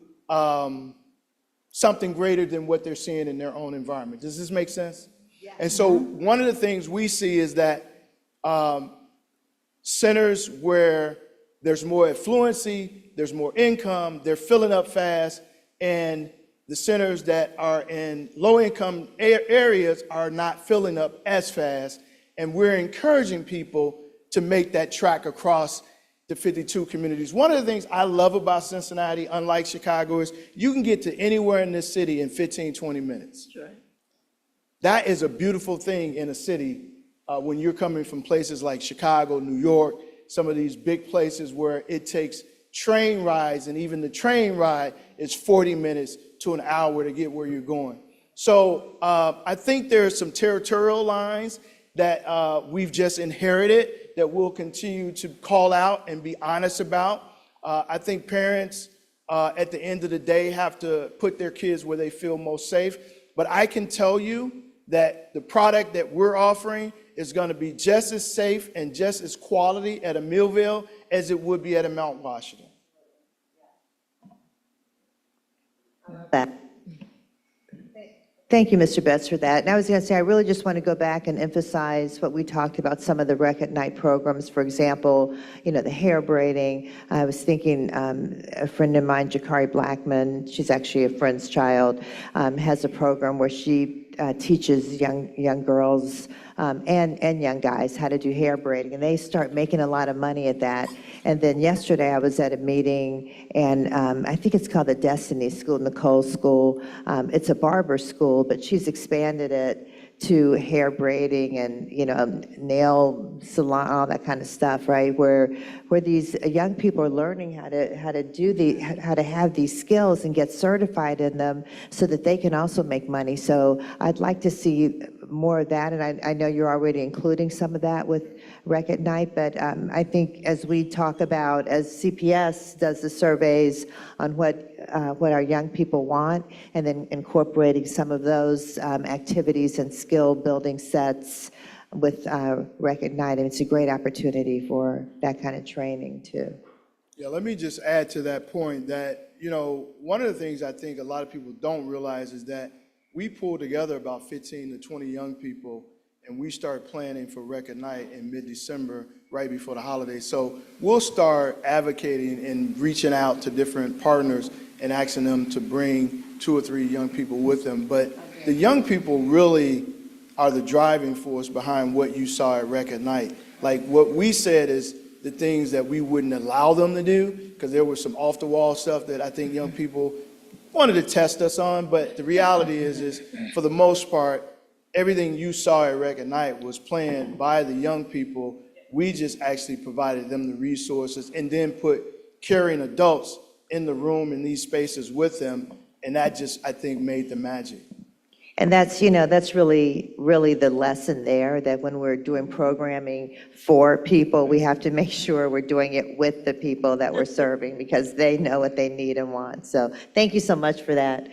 something greater than what they're seeing in their own environment. Does this make sense? Yeah. And so one of the things we see is that centers where there's more affluency, there's more income, they're filling up fast, and the centers that are in low-income areas are not filling up as fast, and we're encouraging people to make that track across the 52 communities. One of the things I love about Cincinnati, unlike Chicago, is you can get to anywhere in this city in 15, 20 minutes. That's right. That is a beautiful thing in a city when you're coming from places like Chicago, New York, some of these big places where it takes train rides, and even the train ride is 40 minutes to an hour to get where you're going. So I think there are some territorial lines that we've just inherited that we'll continue to call out and be honest about. I think parents at the end of the day have to put their kids where they feel most safe. But I can tell you that the product that we're offering is going to be just as safe and just as quality at a Millville as it would be at a Mount Washington. Thank you, Mr. Betts, for that. And I was going to say, I really just want to go back and emphasize what we talked about, some of the Rec at Night programs. For example, the hair braiding. I was thinking a friend of mine, Jakari Blackman, she's actually a friend's child, has a program where she teaches young girls and young guys how to do hair braiding, and they start making a lot of money at that. And then yesterday I was at a meeting, and I think it's called the Destiny School, Nicole School. It's a barber school, but she's expanded it to hair braiding and nail salon, all that kind of stuff, right? Where these young people are learning how to have these skills and get certified in them, so that they can also make money. So I'd like to see more of that, and I know you're already including some of that with Rec at Night, but I think as we talk about, as CPS does the surveys on what our young people want, and then incorporating some of those activities and skill-building sets with Rec at Night, and it's a great opportunity for that kind of training, too. Yeah, let me just add to that point that, one of the things I think a lot of people don't realize is that we pull together about 15 to 20 young people, and we start planning for Rec at Night in mid-December, right before the holidays. So we'll start advocating and reaching out to different partners and asking them to bring 2 or 3 young people with them. But the young people really are the driving force behind what you saw at Rec at Night. Like, what we said is the things that we wouldn't allow them to do, because there was some off-the-wall stuff that I think young people wanted to test us on. But the reality is for the most part, everything you saw at Rec at Night was planned by the young people. We just actually provided them the resources and then put caring adults in the room in these spaces with them. And that just, I think, made the magic. And that's, that's really, really the lesson there, that when we're doing programming for people, we have to make sure we're doing it with the people that we're serving, because they know what they need and want. So thank you so much for that.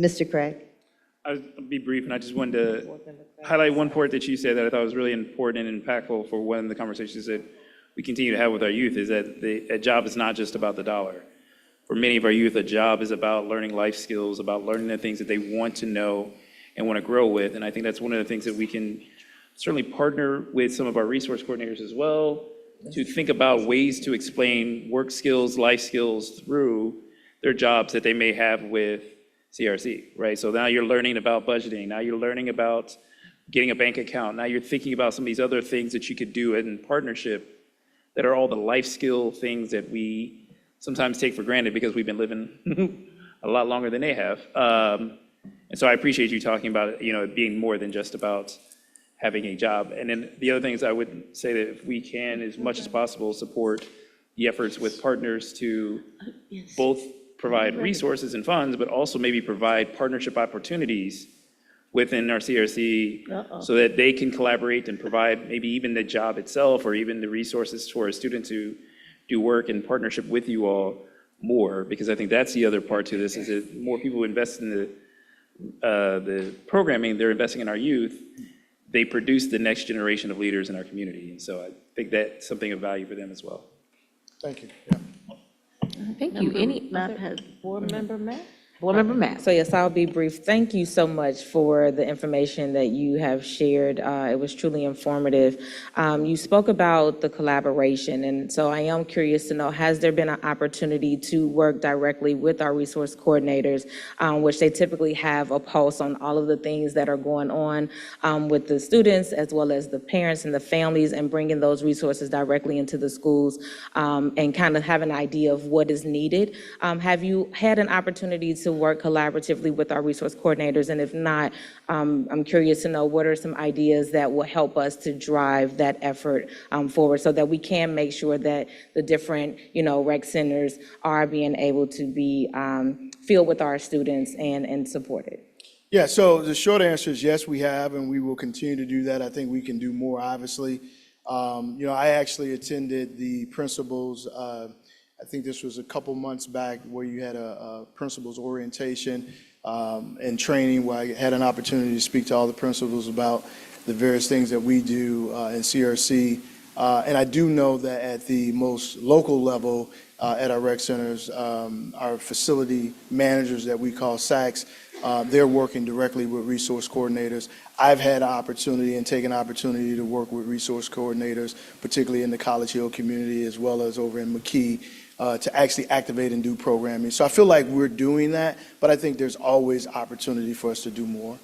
Mr. Craig? I'll be brief, and I just wanted to highlight one part that you said that I thought was really important and impactful for one of the conversations that we continue to have with our youth, is that a job is not just about the dollar. For many of our youth, a job is about learning life skills, about learning the things that they want to know and want to grow with. And I think that's one of the things that we can certainly partner with some of our resource coordinators as well, to think about ways to explain work skills, life skills through their jobs that they may have with CRC, right? So now you're learning about budgeting. Now you're learning about getting a bank account. Now you're thinking about some of these other things that you could do in partnership that are all the life skill things that we sometimes take for granted because we've been living a lot longer than they have. And so I appreciate you talking about it being more than just about having a job. And then the other things I would say that if we can, as much as possible, support the efforts with partners to both provide resources and funds, but also maybe provide partnership opportunities within our CRC so that they can collaborate and provide maybe even the job itself or even the resources for a student to do work in partnership with you all more, because I think that's the other part to this, is that more people invest in the programming, they're investing in our youth, they produce the next generation of leaders in our community. And so I think that's something of value for them as well. Thank you. Yeah. Thank you. Any Matt other had- board member, Matt? Board member Matt? So yes, I'll be brief. Thank you so much for the information that you have shared. It was truly informative. You spoke about the collaboration, and so I am curious to know, has there been an opportunity to work directly with our resource coordinators, which they typically have a pulse on all of the things that are going on with the students, as well as the parents and the families, and bringing those resources directly into the schools, and kind of have an idea of what is needed? Have you had an opportunity to work collaboratively with our resource coordinators? And if not, I'm curious to know, what are some ideas that will help us to drive that effort forward, so that we can make sure that the different, rec centers are being able to be filled with our students and supported? Yeah, so the short answer is yes, we have, and we will continue to do that. I think we can do more, obviously. I actually attended the principals, I think this was a couple months back, where you had a principals orientation and training, where I had an opportunity to speak to all the principals about the various things that we do in CRC. And I do know that at the most local level at our rec centers, our facility managers that we call SACs, they're working directly with resource coordinators. I've had an opportunity and taken opportunity to work with resource coordinators, particularly in the College Hill community, as well as over in McKee, to actually activate and do programming. So I feel like we're doing that, but I think there's always opportunity for us to do more.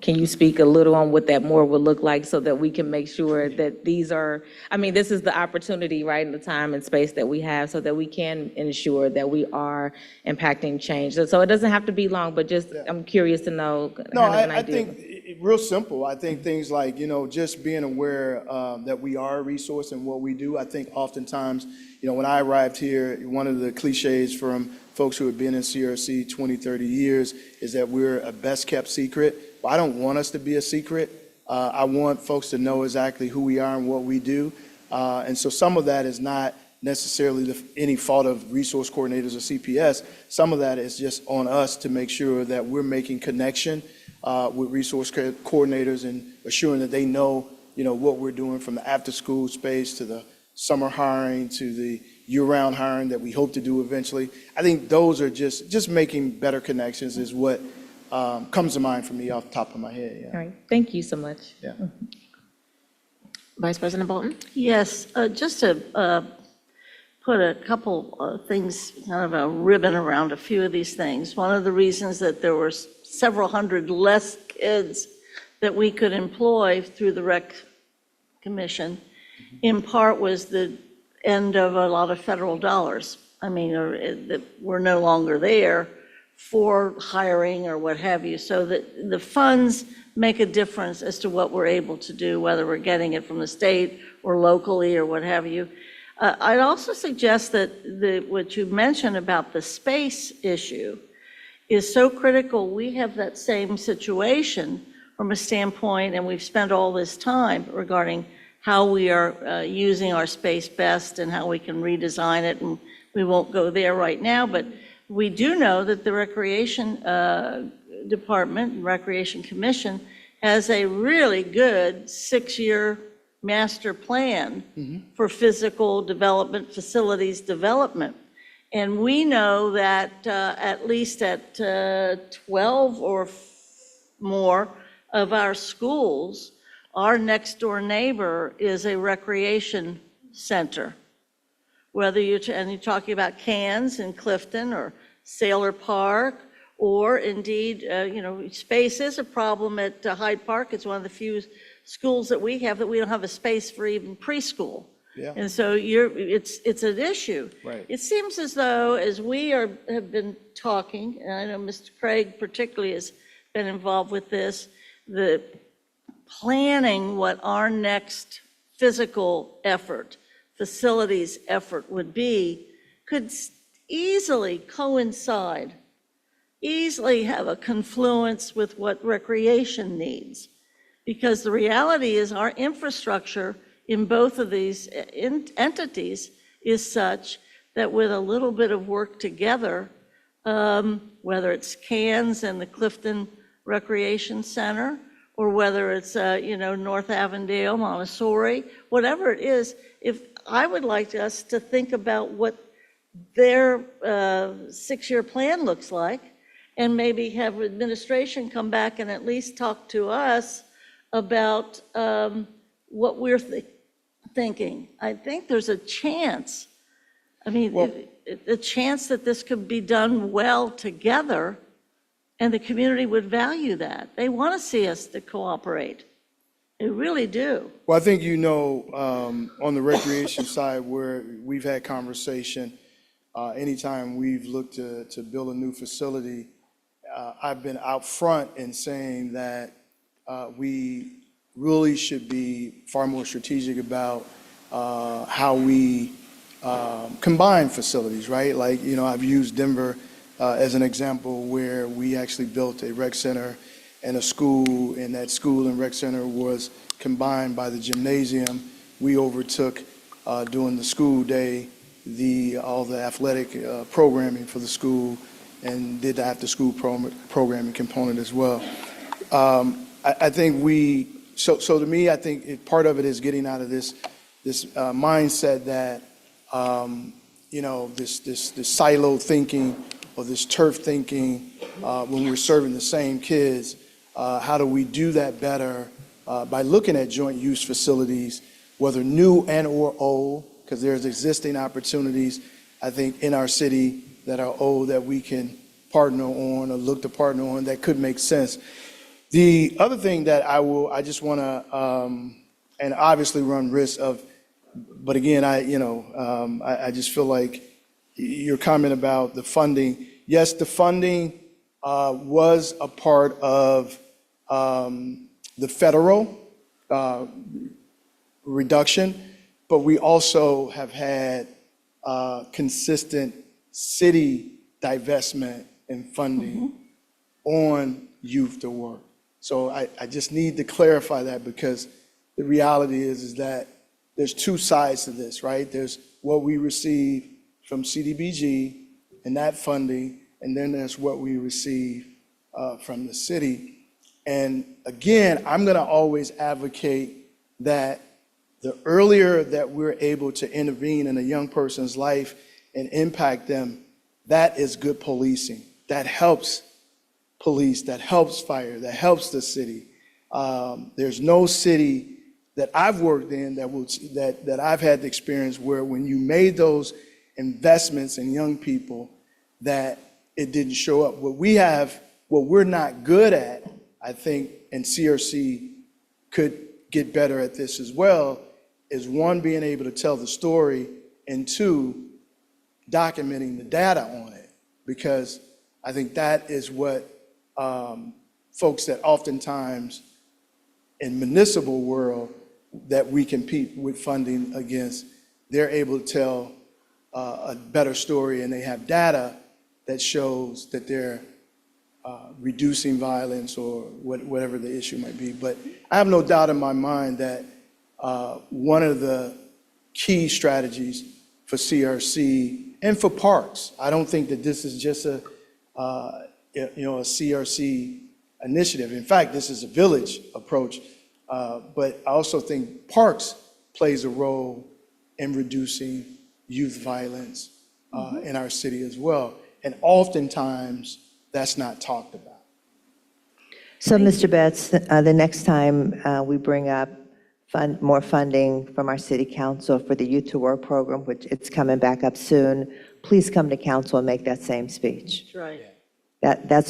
Can you speak a little on what that more would look like, so that we can make sure that these are, this is the opportunity, right, in the time and space that we have, so that we can ensure that we are impacting change? So it doesn't have to be long, but just, I'm curious to know No, kind of an I idea. think real simple. I think things like, just being aware that we are a resource in what we do. I think oftentimes, when I arrived here, one of the cliches from folks who have been in CRC 20, 30 years is that we're a best kept secret. but I don't want us to be a secret. I want folks to know exactly who we are and what we do. And so some of that is not necessarily any fault of resource coordinators or CPS. Some of that is just on us to make sure that we're making connection with resource coordinators and assuring that they know, what we're doing from the after-school space to the summer hiring to the year-round hiring that we hope to do eventually. I think those are just making better connections is what comes to mind for me off the top of my head. Yeah. All right, thank you so much. Yeah. Vice President Bolton? Yes, just to put a couple things, kind of a ribbon around a few of these things. One of the reasons that there were several hundred less kids that we could employ through the Rec Commission, in part was the end of a lot of federal dollars. I mean, that were no longer there for hiring or what have you. So that the funds make a difference as to what we're able to do, whether we're getting it from the state or locally or what have you. I'd also suggest that what you mentioned about the space issue is so critical. We have that same situation from a standpoint, and we've spent all this time regarding how we are using our space best and how we can redesign it, and we won't go there right now, but we do know that the Recreation Department, Recreation Commission, has a really good 6-year master plan for physical development, facilities development. And we know that at least at 12 or more of our schools, our next door neighbor is a recreation center. Whether you're talking about Cans in Clifton or Sailor Park, or indeed, space is a problem at Hyde Park. It's one of the few schools that we have that we don't have a space for even preschool. Yeah. And so it's an issue. Right. It seems as though, as we have been talking, and I know Mr. Craig particularly has been involved with this, the planning what our next physical effort, facilities effort would be, could easily coincide, easily have a confluence with what recreation needs. Because the reality is our infrastructure in both of these entities is such that with a little bit of work together, whether it's Cans and the Clifton Recreation Center, or whether it's, North Avondale, Montessori, whatever it is, if I would like us to think about what their 6-year plan looks like, and maybe have administration come back and at least talk to us about what we're thinking. I think there's a chance, a chance that this could be done well together, and the community would value that. They want to see us to cooperate. They really do. Well, I think on the recreation side where we've had conversation, anytime we've looked to build a new facility, I've been out front in saying that we really should be far more strategic about how we combine facilities, right? Like, I've used Denver as an example where we actually built a rec center and a school, and that school and rec center was combined by the gymnasium. We overtook during the school day all the athletic programming for the school and did the after-school programming component as well. I think so to me, I think part of it is getting out of this mindset that, this silo thinking or this turf thinking when we're serving the same kids. How do we do that better by looking at joint use facilities, whether new and or old, because there's existing opportunities, I think, in our city that are old that we can partner on or look to partner on that could make sense. The other thing that I just want to, and obviously run risk of, but again, I just feel like your comment about the funding. Yes, the funding was a part of the federal reduction, but we also have had consistent city divestment and funding on youth to work. So I just need to clarify that because the reality is that there's two sides to this, right? There's what we receive from CDBG and that funding, and then there's what we receive from the city. And again, I'm going to always advocate that the earlier that we're able to intervene in a young person's life and impact them, that is good policing. That helps police, that helps fire, that helps the city. There's no city that I've worked in that I've had the experience where when you made those investments in young people, that it didn't show up. What we're not good at, I think, and CRC could get better at this as well, is one, being able to tell the story, and two, documenting the data on it. Because I think that is what folks that oftentimes in municipal world that we compete with funding against, they're able to tell a better story, and they have data that shows that they're reducing violence or whatever the issue might be. But I have no doubt in my mind that one of the key strategies for CRC and for parks, I don't think that this is just a CRC initiative. In fact, this is a village approach. But I also think parks plays a role in reducing youth violence in our city as well. And oftentimes, that's not talked about. So, Mr. Betts, the next time we bring up more funding from our city council for the Youth to Work program, which it's coming back up soon, please come to council and make that same speech. That's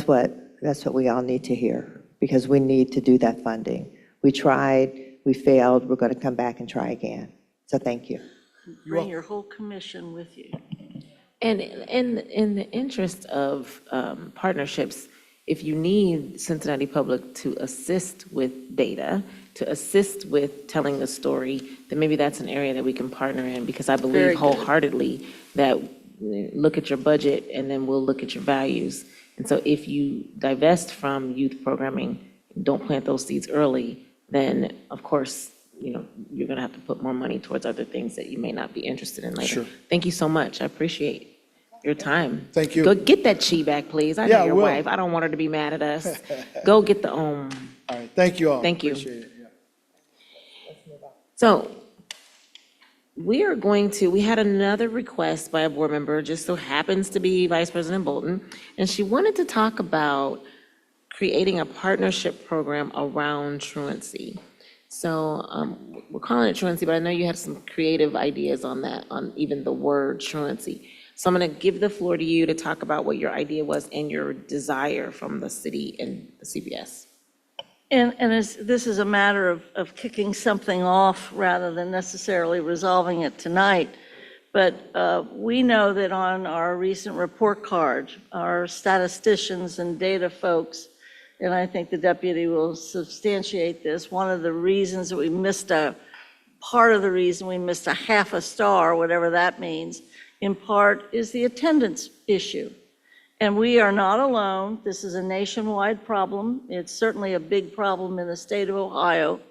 right. That's what we all need to hear, because we need to do that funding. We tried, we failed, we're going to come back and try again. So thank you. Bring your whole commission with you. And in the interest of partnerships, if you need Cincinnati Public to assist with data, to assist with telling the story, then maybe that's an area that we can partner in, because I Very believe good. wholeheartedly that look at your budget and then we'll look at your values. And so if you divest from youth programming, don't plant those seeds early, then of course, you're going to have to put more money towards other things that you may not be interested in later. Sure. Thank you so much. I appreciate your time. Thank you. Go get that chi back, please. I Yeah, know I your will. wife. I don't want her to be mad at us. Go get the All right, thank you all. Thank you. Appreciate it. Yeah. So we had another request by a board member, just so happens to be Vice President Bolton, and she wanted to talk about creating a partnership program around truancy. So we're calling it truancy, but I know you had some creative ideas on that, on even the word truancy. So I'm going to give the floor to you to talk about what your idea was and your desire from the city and the CPS. This is a matter of kicking something off rather than necessarily resolving it tonight. But we know that on our recent report card, our statisticians and data folks, and I think the deputy will substantiate this, one of the reasons that we missed part of the reason we missed a half a star, whatever that means, in part is the attendance issue. And we are not alone. This is a nationwide problem. It's certainly a big problem in the state of Ohio.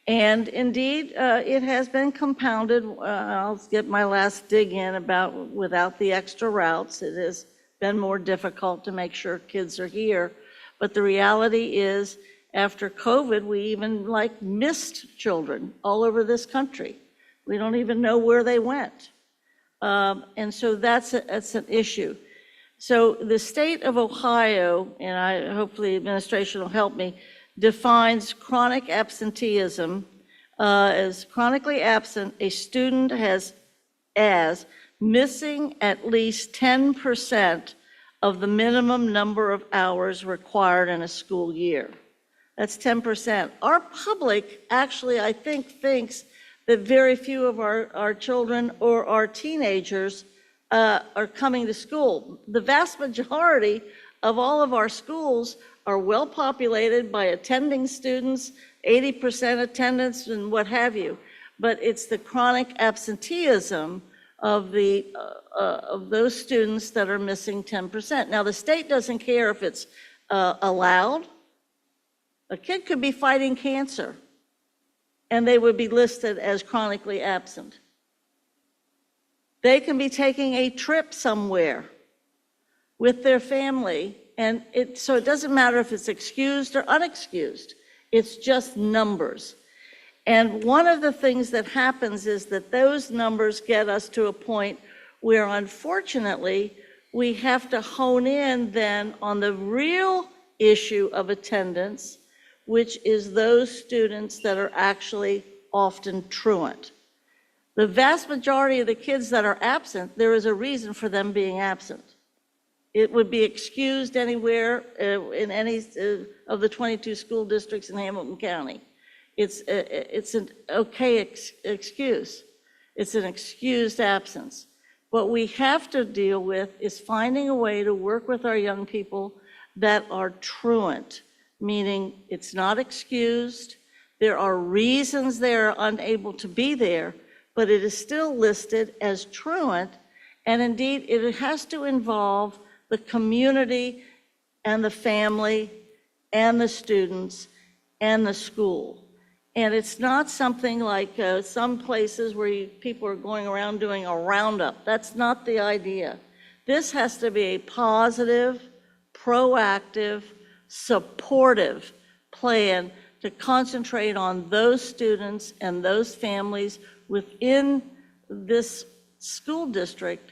And indeed, it has been compounded. I'll get my last dig in about without the extra routes. It has been more difficult to make sure kids are here. But the reality is, after COVID, we even missed children all over this country. We don't even know where they went. And so that's an issue. So the state of Ohio, and hopefully administration will help me, defines chronic absenteeism as chronically absent a student as missing at least 10% of the minimum number of hours required in a school year. That's 10%. Our public actually, I think, thinks that very few of our children or our teenagers are coming to school. The vast majority of all of our schools are well populated by attending students, 80% attendance and what have you. But it's the chronic absenteeism of those students that are missing 10%. Now, the state doesn't care if it's allowed A kid could be fighting cancer, and they would be listed as chronically absent. They can be taking a trip somewhere with their family, and so it doesn't matter if it's excused or unexcused. It's just numbers. And one of the things that happens is that those numbers get us to a point where, unfortunately, we have to hone in then on the real issue of attendance, which is those students that are actually often truant. The vast majority of the kids that are absent, there is a reason for them being absent. It would be excused anywhere in any of the 22 school districts in Hamilton County. It's an okay excuse. It's an excused absence. What we have to deal with is finding a way to work with our young people that are truant, meaning it's not excused. There are reasons they're unable to be there, but it is still listed as truant. And indeed, it has to involve the community and the family and the students and the school. And it's not something like some places where people are going around doing a roundup. That's not the idea. This has to be a positive, proactive, supportive plan to concentrate on those students and those families within this school district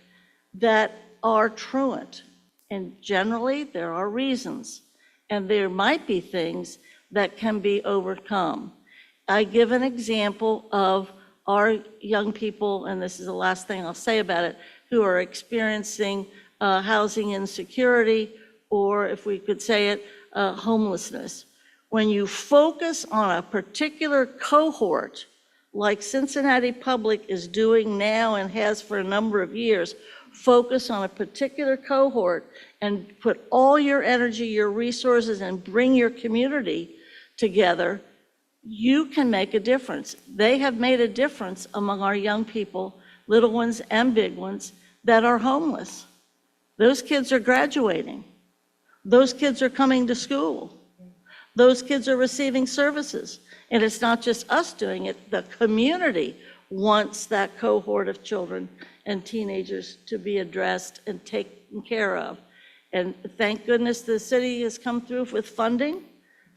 that are truant. And generally, there are reasons, and there might be things that can be overcome. I give an example of our young people, and this is the last thing I'll say about it, who are experiencing housing insecurity, or if we could say it, homelessness. When you focus on a particular cohort, like Cincinnati Public is doing now and has for a number of years, focus on a particular cohort and put all your energy, your resources, and bring your community together, you can make a difference. They have made a difference among our young people, little ones and big ones, that are homeless. Those kids are graduating. Those kids are coming to school. Those kids are receiving services. And it's not just us doing it, the community wants that cohort of children and teenagers to be addressed and taken care of. And thank goodness the city has come through with funding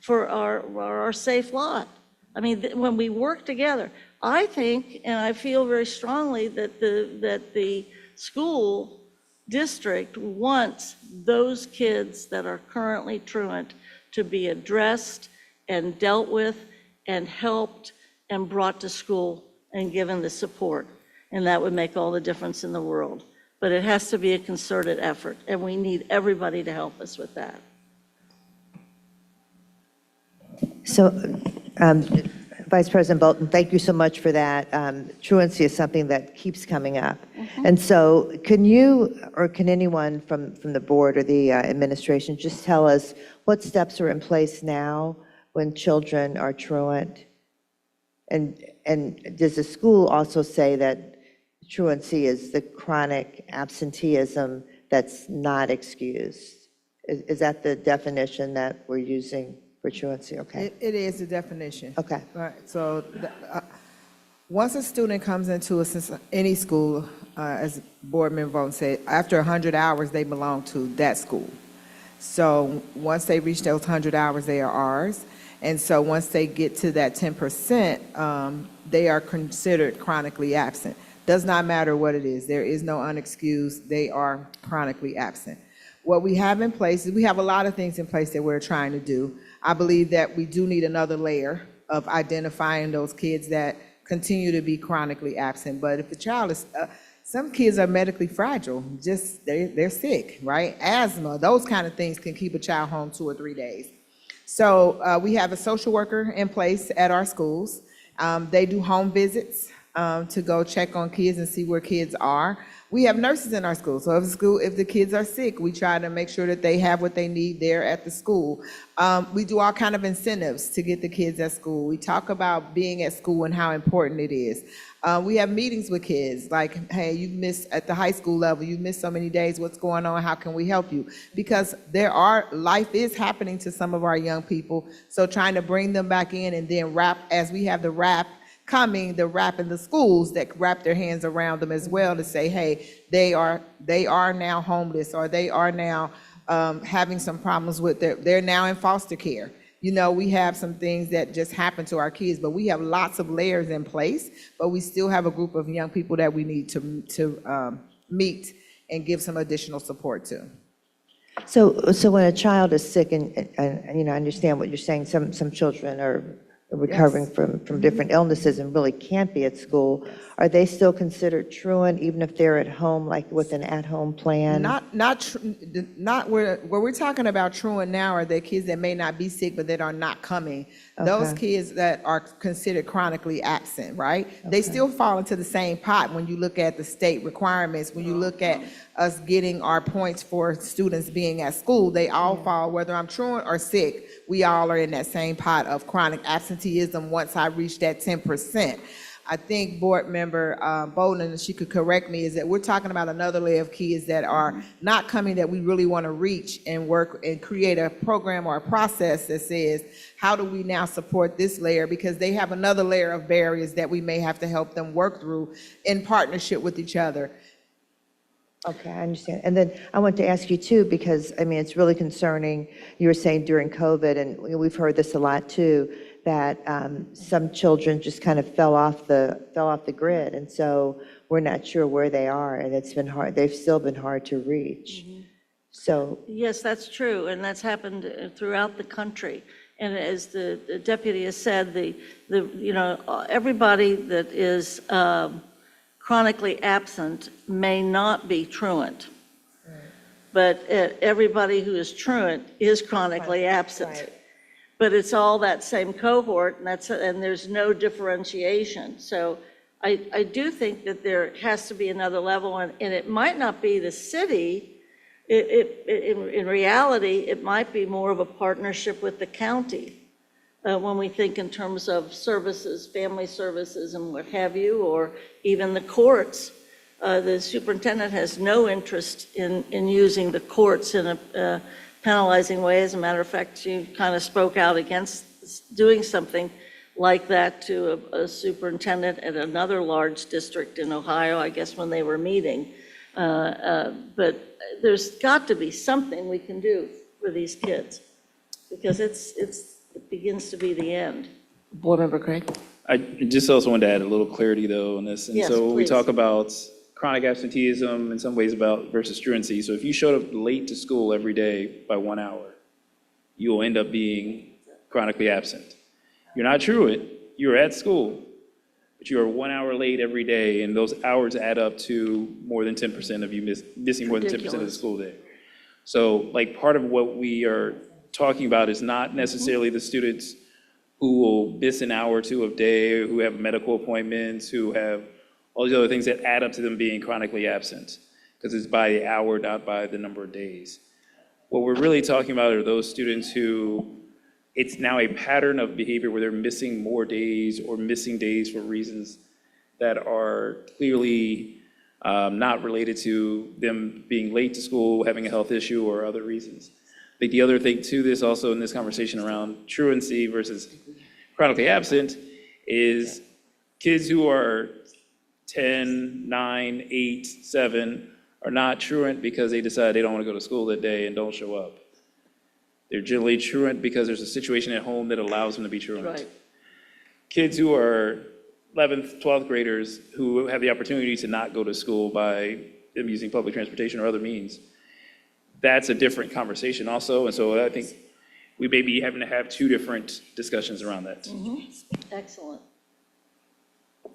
for our safe lot. I mean, when we work together, I think, and I feel very strongly that the school district wants those kids that are currently truant to be addressed and dealt with and helped and brought to school and given the support. And that would make all the difference in the world. But it has to be a concerted effort, and we need everybody to help us with that. So, Vice President Bolton, thank you so much for that. Truancy is something that keeps coming up. And so can you, or can anyone from the board or the administration just tell us what steps are in place now when children are truant? And does the school also say that truancy is the chronic absenteeism that's not excused? Is that the definition that we're using for truancy? Okay. It is the definition. Okay. Right, so once a student comes into any school, as Board Member Vaughn said, after 100 hours, they belong to that school. So once they reach those 100 hours, they are ours. And so once they get to that 10%, they are considered chronically absent. Does not matter what it is. There is no unexcused. They are chronically absent. What we have in place is we have a lot of things in place that we're trying to do. I believe that we do need another layer of identifying those kids that continue to be chronically absent. But if the child is, some kids are medically fragile, just they're sick, right? Asthma, those kind of things can keep a child home 2 or 3 days. So we have a social worker in place at our schools. They do home visits to go check on kids and see where kids are. We have nurses in our school, so if the kids are sick, we try to make sure that they have what they need there at the school. We do all kind of incentives to get the kids at school. We talk about being at school and how important it is. We have meetings with kids, like, hey, you've missed at the high school level, you've missed so many days, what's going on, how can we help you? Because life is happening to some of our young people, so trying to bring them back in and then as we have the wrap in the schools that wrap their hands around them as well to say, hey, they are now homeless, or they are now having some problems with they're now in foster care. We have some things that just happen to our kids, but we have lots of layers in place, but we still have a group of young people that we need to meet and give some additional support to. So when a child is sick, and I understand what you're saying, some children are recovering from different illnesses and really can't be at school, are they still considered truant even if they're at home, like with an at-home plan? Not where we're talking about truant now are the kids that may not be sick but that are not coming. Those kids that are considered chronically absent, right? They still fall into the same pot when you look at the state requirements, when you look at us getting our points for students being at school, they all fall, whether I'm truant or sick, we all are in that same pot of chronic absenteeism once I reach that 10%. I think Board Member Bowden, and she could correct me, is that we're talking about another layer of kids that are not coming that we really want to reach and work and create a program or a process that says, how do we now support this layer? Because they have another layer of barriers that we may have to help them work through in partnership with each other. Okay, I understand. And then I want to ask you too, because it's really concerning. You were saying during COVID, and we've heard this a lot too, that some children just kind of fell off the grid, and so we're not sure where they are, and it's been hard. They've still been hard to reach. So Yes, that's true, and that's happened throughout the country. And as the deputy has said, everybody that is chronically absent may not be truant, but everybody who is truant is chronically absent. Right. But it's all that same cohort, and there's no differentiation. So I do think that there has to be another level, and it might not be the city. In reality, it might be more of a partnership with the county when we think in terms of services, family services and what have you, or even the courts. The superintendent has no interest in using the courts in a penalizing way. As a matter of fact, she kind of spoke out against doing something like that to a superintendent at another large district in Ohio, I guess, when they were meeting. But there's got to be something we can do for these kids, because it begins to be the end. Board Member Craig? I just also wanted to add a little clarity, though, on this. And Yes, so when we please. talk about chronic absenteeism, in some ways about versus truancy. So if you showed up late to school every day by 1 hour, you will end up being chronically absent. You're not truant, you're at school, but you are 1 hour late every day, and those hours add up to more than 10% of you missing more than 10% of the Ridiculous. school day. So part of what we are talking about is not necessarily the students who will miss an hour or two of day, or who have medical appointments, who have all these other things that add up to them being chronically absent, because it's by the hour, not by the number of days. What we're really talking about are those students who it's now a pattern of behavior where they're missing more days or missing days for reasons that are clearly not related to them being late to school, having a health issue, or other reasons. I think the other thing to this also in this conversation around truancy versus chronically absent is kids who are 10, 9, 8, 7 are not truant because they decide they don't want to go to school that day and don't show up. They're generally truant because there's a situation at home that allows them to be truant. Right. Kids who are 11th, 12th graders who have the opportunity to not go to school by them using public transportation or other means, that's a different conversation also. And so I think we may be having to have two different discussions around that. Excellent.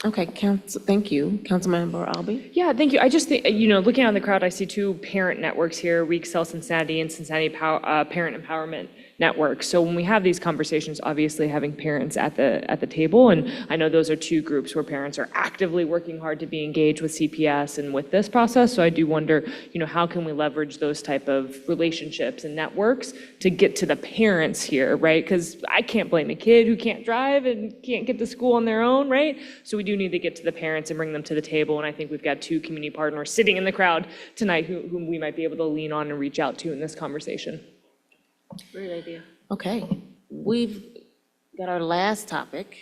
Okay, thank you. Councilmember Albee? Yeah, thank you. I just think, looking out in the crowd, I see two parent networks here, We Excel Cincinnati and Cincinnati Parent Empowerment. network. So when we have these conversations, obviously having parents at the table, and I know those are two groups where parents are actively working hard to be engaged with CPS and with this process. So I do wonder, how can we leverage those type of relationships and networks to get to the parents here, right? Because I can't blame a kid who can't drive and can't get to school on their own, right? So we do need to get to the parents and bring them to the table. And I think we've got two community partners sitting in the crowd tonight whom we might be able to lean on and reach out to in this conversation. Great idea. Okay, we've got our last topic,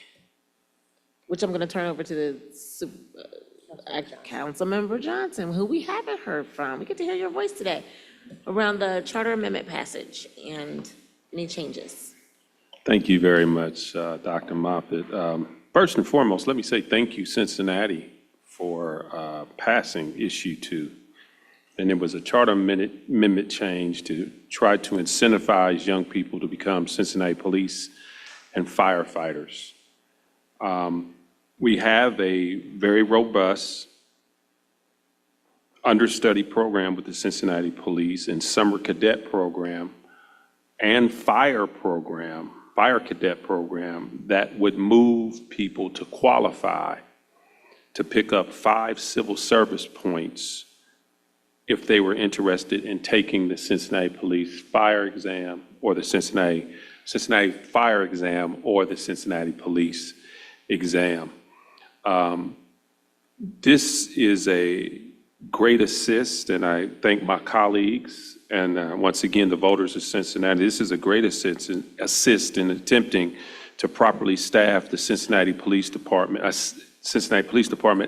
which I'm going to turn over to the Councilmember Johnson, who we haven't heard from. We get to hear your voice today around the charter amendment passage and any changes. Thank you very much, Dr. Moffitt. First and foremost, let me say thank you, Cincinnati, for passing issue 2. And it was a charter amendment change to try to incentivize young people to become Cincinnati police and firefighters. We have a very robust understudy program with the Cincinnati Police and summer cadet program and fire cadet program that would move people to qualify to pick up 5 civil service points if they were interested in taking the Cincinnati Police fire exam or the Cincinnati fire exam or the Cincinnati Police exam. This is a great assist, and I thank my colleagues and once again the voters of Cincinnati. This is a great assist in attempting to properly staff the Cincinnati Police Department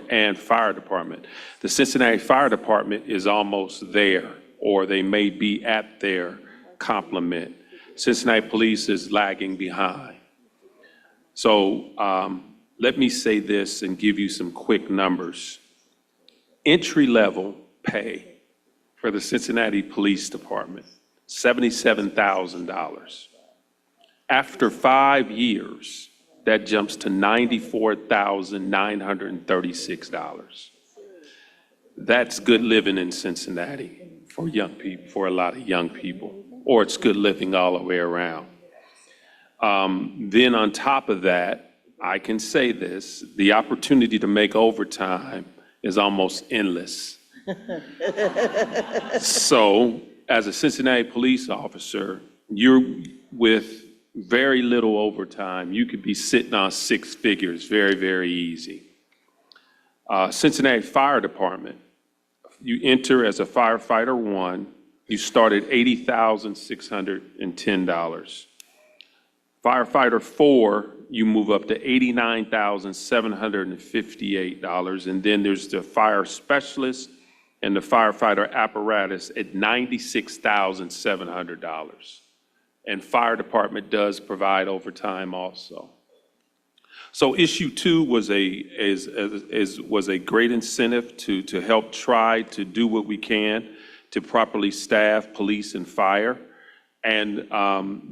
and Fire Department. The Cincinnati Fire Department is almost there, or they may be at their complement. Cincinnati Police is lagging behind. So let me say this and give you some quick numbers. Entry-level pay for the Cincinnati Police Department, $77,000. After 5 years, that jumps to $94,936. That's good living in Cincinnati for young people, for a lot of young people, or it's good living all the way around. Then on top of that, I can say this, the opportunity to make overtime is almost endless. So as a Cincinnati police officer, you're with very little overtime. You could be sitting on 6 figures very, very easy. Cincinnati Fire Department, you enter as a firefighter 1, you start at $80,610. Firefighter 4, you move up to $89,758. And then there's the fire specialist and the firefighter apparatus at $96,700. And fire department does provide overtime also. So issue 2 was a great incentive to help try to do what we can to properly staff police and fire. And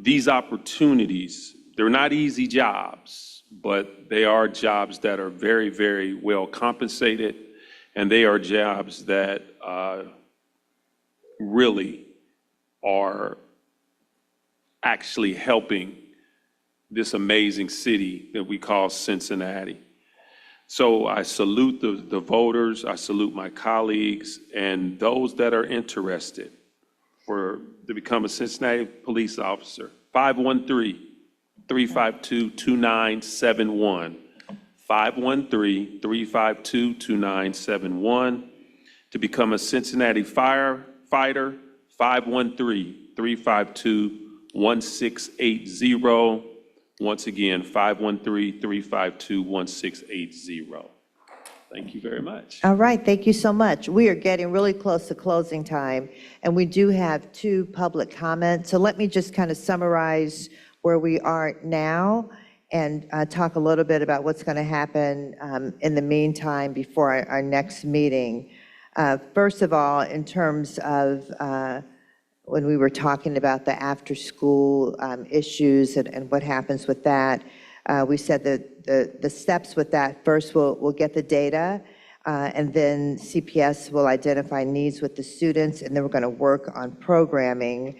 these opportunities, they're not easy jobs, but they are jobs that are very, very well compensated, and they are jobs that really are actually helping this amazing city that we call Cincinnati. So I salute the voters, I salute my colleagues, and those that are interested to become a Cincinnati police officer. 513-352-2971. 513-352-2971. To become a Cincinnati firefighter, 513-352-1680. Once again, 513-352-1680. Thank you very much. All right, thank you so much. We are getting really close to closing time, and we do have 2 public comments. So let me just kind of summarize where we are now and talk a little bit about what's going to happen in the meantime before our next meeting. First of all, in terms of when we were talking about the after-school issues and what happens with that, we said that the steps with that, first we'll get the data, and then CPS will identify needs with the students, and then we're going to work on programming.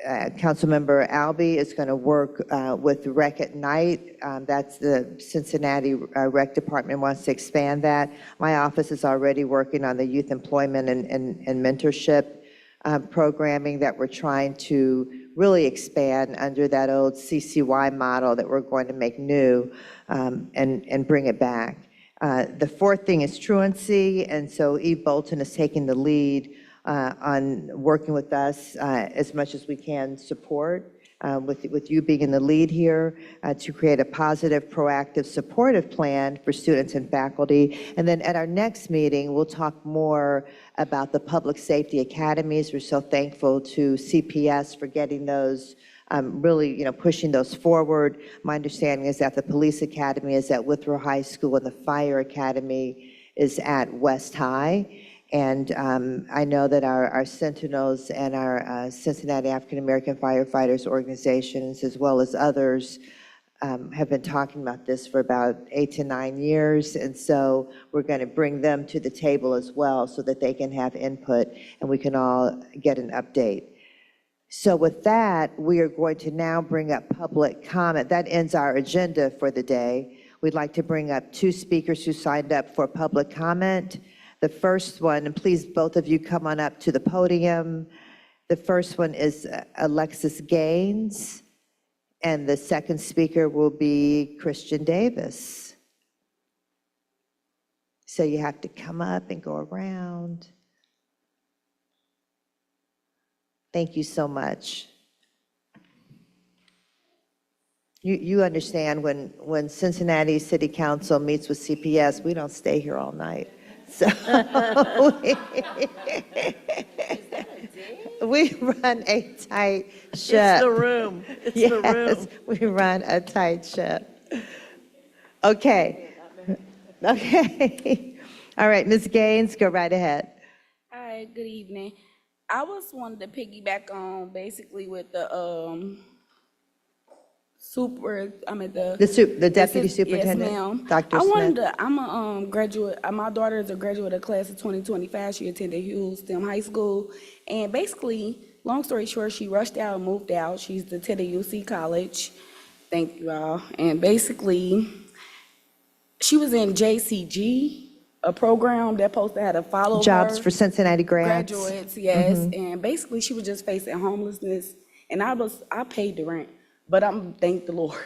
Councilmember Albee is going to work with Rec at Night. That's the Cincinnati Rec Department wants to expand that. My office is already working on the youth employment and mentorship programming that we're trying to really expand under that old CCY model that we're going to make new and bring it back. The fourth thing is truancy, and so Eve Bolton is taking the lead on working with us as much as we can support, with you being in the lead here, to create a positive, proactive, supportive plan for students and faculty. And then at our next meeting, we'll talk more about the public safety academies. We're so thankful to CPS for getting those, really, pushing those forward. My understanding is that the police academy is at Withrow High School and the fire academy is at West High. And I know that our Sentinels and our Cincinnati African American Firefighters organizations, as well as others, have been talking about this for about 8 to 9 years. And so we're going to bring them to the table as well so that they can have input and we can all get an update. So with that, we are going to now bring up public comment. That ends our agenda for the day. We'd like to bring up 2 speakers who signed up for public comment. The first one, and please both of you come on up to the podium. The first one is Alexis Gaines, and the second speaker will be Christian Davis. So you have to come up and go around. Thank you so much. You understand when Cincinnati City Council meets with CPS, we don't stay here all night. So we run a tight ship. It's the room. It's the room. Yes, we run a tight ship. Okay. Okay. All right, Ms. Gaines, go right ahead. Hi, good evening. I was wanted to piggyback on basically with the The deputy superintendent, Yes, ma'am. Dr. I wanted Smith. to, I'm a graduate, my daughter is a graduate of class of 2025. She attended Hughes STEM High School. And basically, long story short, she rushed out and moved out. She's attended UC College. Thank you all. And basically, she was in JCG, a program that supposed to have to follow Jobs her. for Cincinnati grads. Graduates, yes. And basically, she was just facing homelessness. And I paid the rent, but thank the Lord.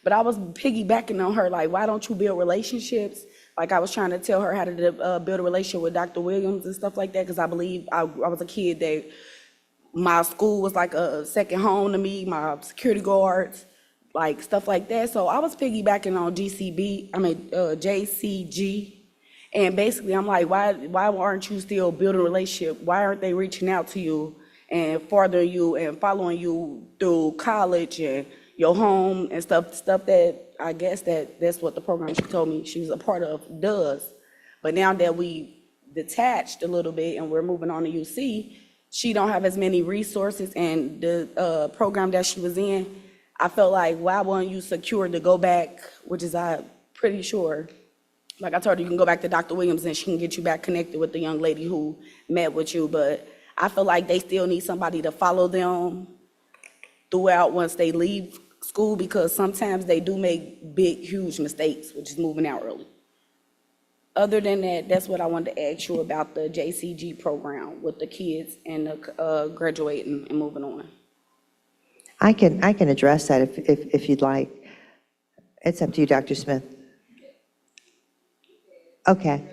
But I was piggybacking on her, like, why don't you build relationships? Like, I was trying to tell her how to build a relationship with Dr. Williams and stuff like that, because I believe I was a kid that my school was like a second home to me, my security guards, like stuff like that. So I was piggybacking on JCG. And basically, I'm like, why aren't you still building a relationship? Why aren't they reaching out to you and furthering you and following you through college and your home and stuff that I guess that's what the program she told me she was a part of does. But now that we detached a little bit and we're moving on to UC, she don't have as many resources, and the program that she was in, I felt like, why weren't you secured to go back, which is I'm pretty sure. Like I told her, you can go back to Dr. Williams and she can get you back connected with the young lady who met with you. But I feel like they still need somebody to follow them throughout once they leave school, because sometimes they do make big, huge mistakes, which is moving out early. Other than that, that's what I wanted to ask you about the JCG program with the kids and the graduating and moving on. I can address that if you'd like. It's up to you, Dr. Smith. Okay.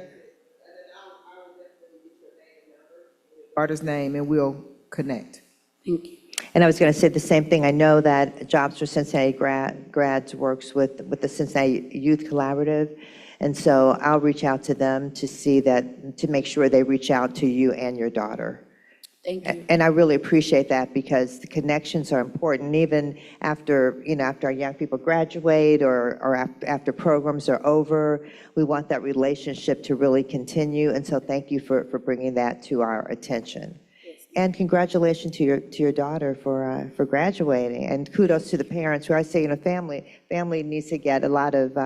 Daughter's name, and we'll connect. Thank you. And I was going to say the same thing. I know that Jobs for Cincinnati Grads works with the Cincinnati Youth Collaborative. And so I'll reach out to them to see that, to make sure they reach out to you and your daughter. Thank you. And I really appreciate that, because the connections are important. Even after, after our young people graduate or after programs are over, we want that relationship to really continue. And so thank you for bringing that to our attention. And congratulations to your daughter for graduating, and kudos to the parents. Who I say, family needs to get a lot of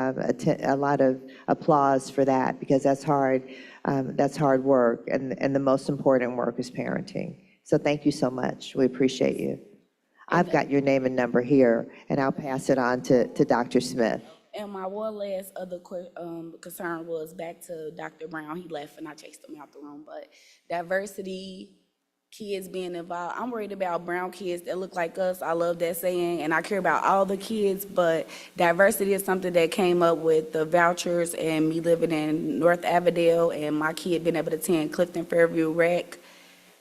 applause for that, because that's hard. That's hard work, and the most important work is parenting. So thank you so much. We appreciate you. I've got your name and number here, and I'll pass it on to Dr. Smith. And my one last other concern was back to Dr. Brown. He left and I chased him out the room. But diversity, kids being involved. I'm worried about brown kids that look like us. I love that saying, and I care about all the kids. But diversity is something that came up with the vouchers and me living in North Avondale and my kid being able to attend Clifton Fairview Rec.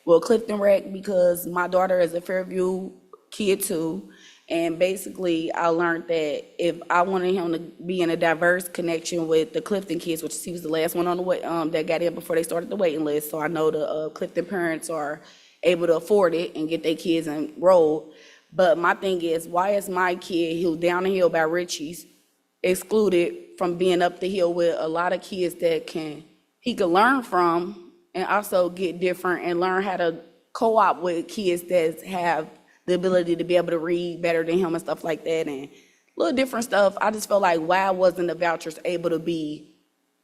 Well, Clifton Rec because my daughter is a Fairview kid too. And basically, I learned that if I wanted him to be in a diverse connection with the Clifton kids, which he was the last one on the way, that got in before they started the waiting list. So I know the Clifton parents are able to afford it and get their kids enrolled. But my thing is, why is my kid who's down the hill by Richie's excluded from being up the hill with a lot of kids that he could learn from and also get different and learn how to co-op with kids that have the ability to be able to read better than him and stuff like that and little different stuff. I just felt like why wasn't the vouchers able to be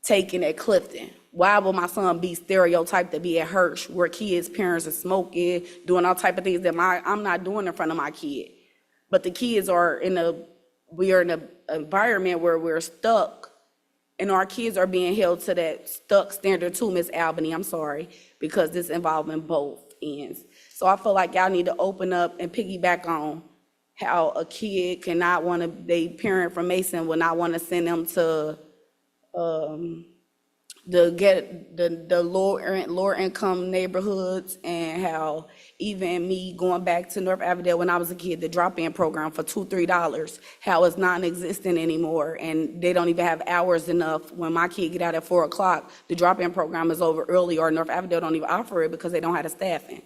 taken at Clifton? Why will my son be stereotyped to be at Hirsch where kids' parents are smoking, doing all type of things that I'm not doing in front of my kid? But the kids we are in an environment where we're stuck and our kids are being held to that stuck standard too, Miss Albany, I'm sorry, because this involving both ends. So I feel like y'all need to open up and piggyback on how a kid cannot want to, they parent from Mason will not want to send them to the lower income neighborhoods, and how even me going back to North Avondale when I was a kid, the drop-in program for $2-3, how it's non-existent anymore, and they don't even have hours enough. When my kid get out at 4 o'clock, the drop-in program is over early, or North Avondale don't even offer it because they don't have the staffing.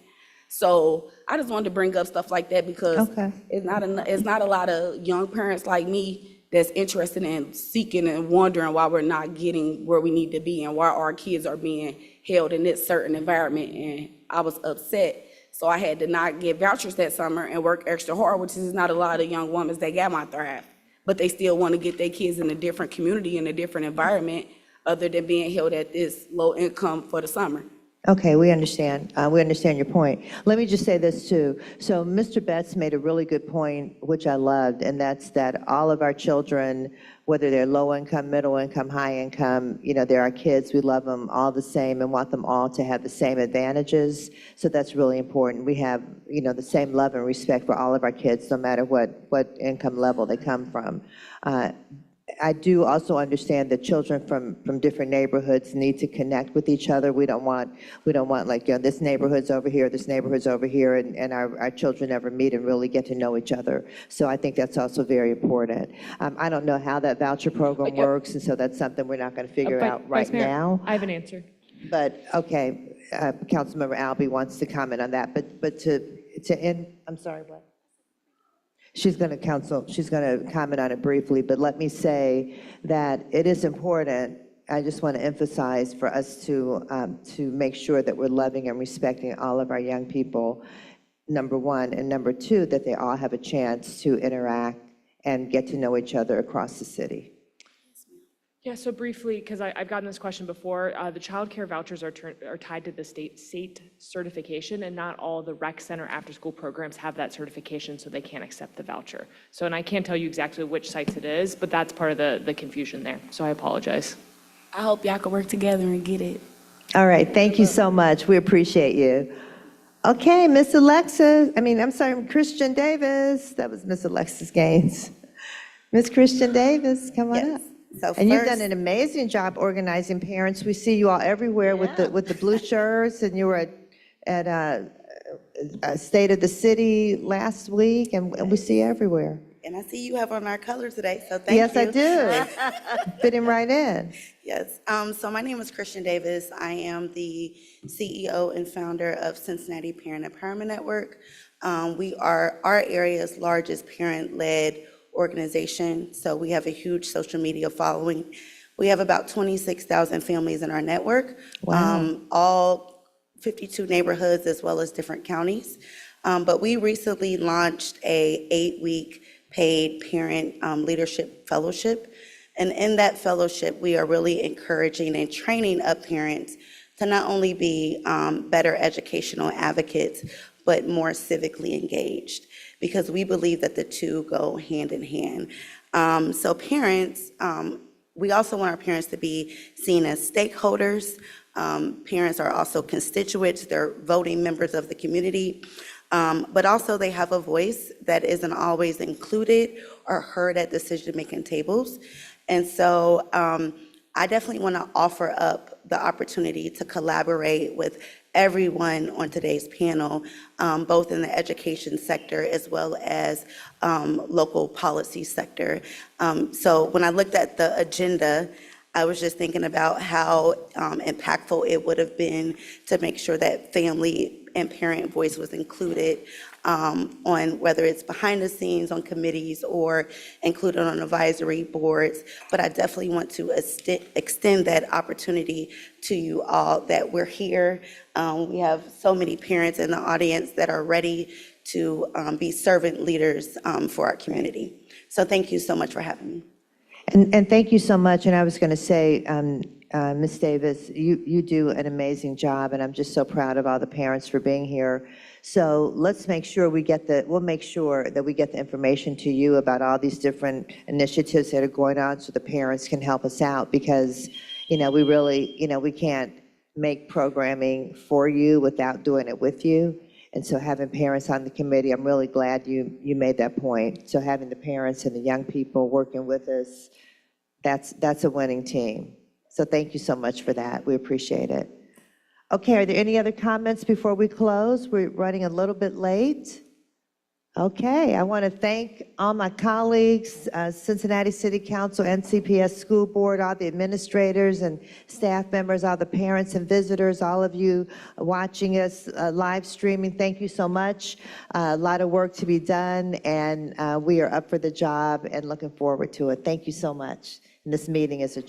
So I just wanted to bring up stuff like that because it's not a lot of young parents like me that's interested in seeking and wondering why we're not getting where we need to be and why our kids are being held in this certain environment. And I was upset. So I had to not get vouchers that summer and work extra hard, which is not a lot of young women that got my Thrive. But they still want to get their kids in a different community, in a different environment, other than being held at this low income for the summer. Okay, we understand. We understand your point. Let me just say this too. So Mr. Betts made a really good point, which I loved, and that's that all of our children, whether they're low income, middle income, high income, they're our kids. We love them all the same and want them all to have the same advantages. So that's really important. We have, the same love and respect for all of our kids, no matter what income level they come from. I do also understand that children from different neighborhoods need to connect with each other. We don't want like, this neighborhood's over here, this neighborhood's over here, and our children never meet and really get to know each other. So I think that's also very important. I don't know how that voucher program works, and so that's something we're not going to figure out right Vice Mayor, now. I have an answer. But, okay, Councilmember Albee wants to comment on that, but to end, I'm sorry, what? She's going to comment on it briefly, but let me say that it is important, I just want to emphasize, for us to make sure that we're loving and respecting all of our young people, number one, and number two, that they all have a chance to interact and get to know each other across the city. Yeah, so briefly, because I've gotten this question before, the child care vouchers are tied to the state certification, and not all the rec center after-school programs have that certification, so they can't accept the voucher. So, and I can't tell you exactly which sites it is, but that's part of the confusion there, so I apologize. I hope y'all can work together and get it. All right, thank you so much. We appreciate you. Okay, Christian Davis. That was Miss Alexis Gaines. Miss Christian Davis, come on up. And you've done an amazing job organizing parents. We see you all everywhere with the blue shirts, and you were at State of the City last week, and we see you everywhere. And I see you have on our color today, so thank you. Yes, I do. Fitting right in. Yes. So my name is Christian Davis. I am the CEO and founder of Cincinnati Parent Empowerment Network. We are our area's largest parent-led organization, so we have a huge social media following. We have about 26,000 families in our network. Wow. All 52 neighborhoods as well as different counties. But we recently launched a 8-week paid parent leadership fellowship. And in that fellowship, we are really encouraging and training up parents to not only be better educational advocates, but more civically engaged. because we believe that the two go hand in hand. So parents, we also want our parents to be seen as stakeholders. Parents are also constituents, they're voting members of the community, but also they have a voice that isn't always included or heard at decision-making tables. And so I definitely want to offer up the opportunity to collaborate with everyone on today's panel, both in the education sector as well as local policy sector. So when I looked at the agenda, I was just thinking about how impactful it would have been to make sure that family and parent voice was included on whether it's behind the scenes on committees or included on advisory boards. But I definitely want to extend that opportunity to you all, that we're here. We have so many parents in the audience that are ready to be servant leaders for our community. So thank you so much for having me. And thank you so much. And I was going to say, Ms. Davis, you do an amazing job, and I'm just so proud of all the parents for being here. So let's make sure we'll make sure that we get the information to you about all these different initiatives that are going on so the parents can help us out, because, we really, we can't make programming for you without doing it with you. And so having parents on the committee, I'm really glad you made that point. So having the parents and the young people working with us, that's a winning team. So thank you so much for that. We appreciate it. Okay, are there any other comments before we close? We're running a little bit late. Okay, I want to thank all my colleagues, Cincinnati City Council and CPS School Board, all the administrators and staff members, all the parents and visitors, all of you watching us live streaming. Thank you so much. A lot of work to be done, and we are up for the job and looking forward to it. Thank you so much. And this meeting is adjourned.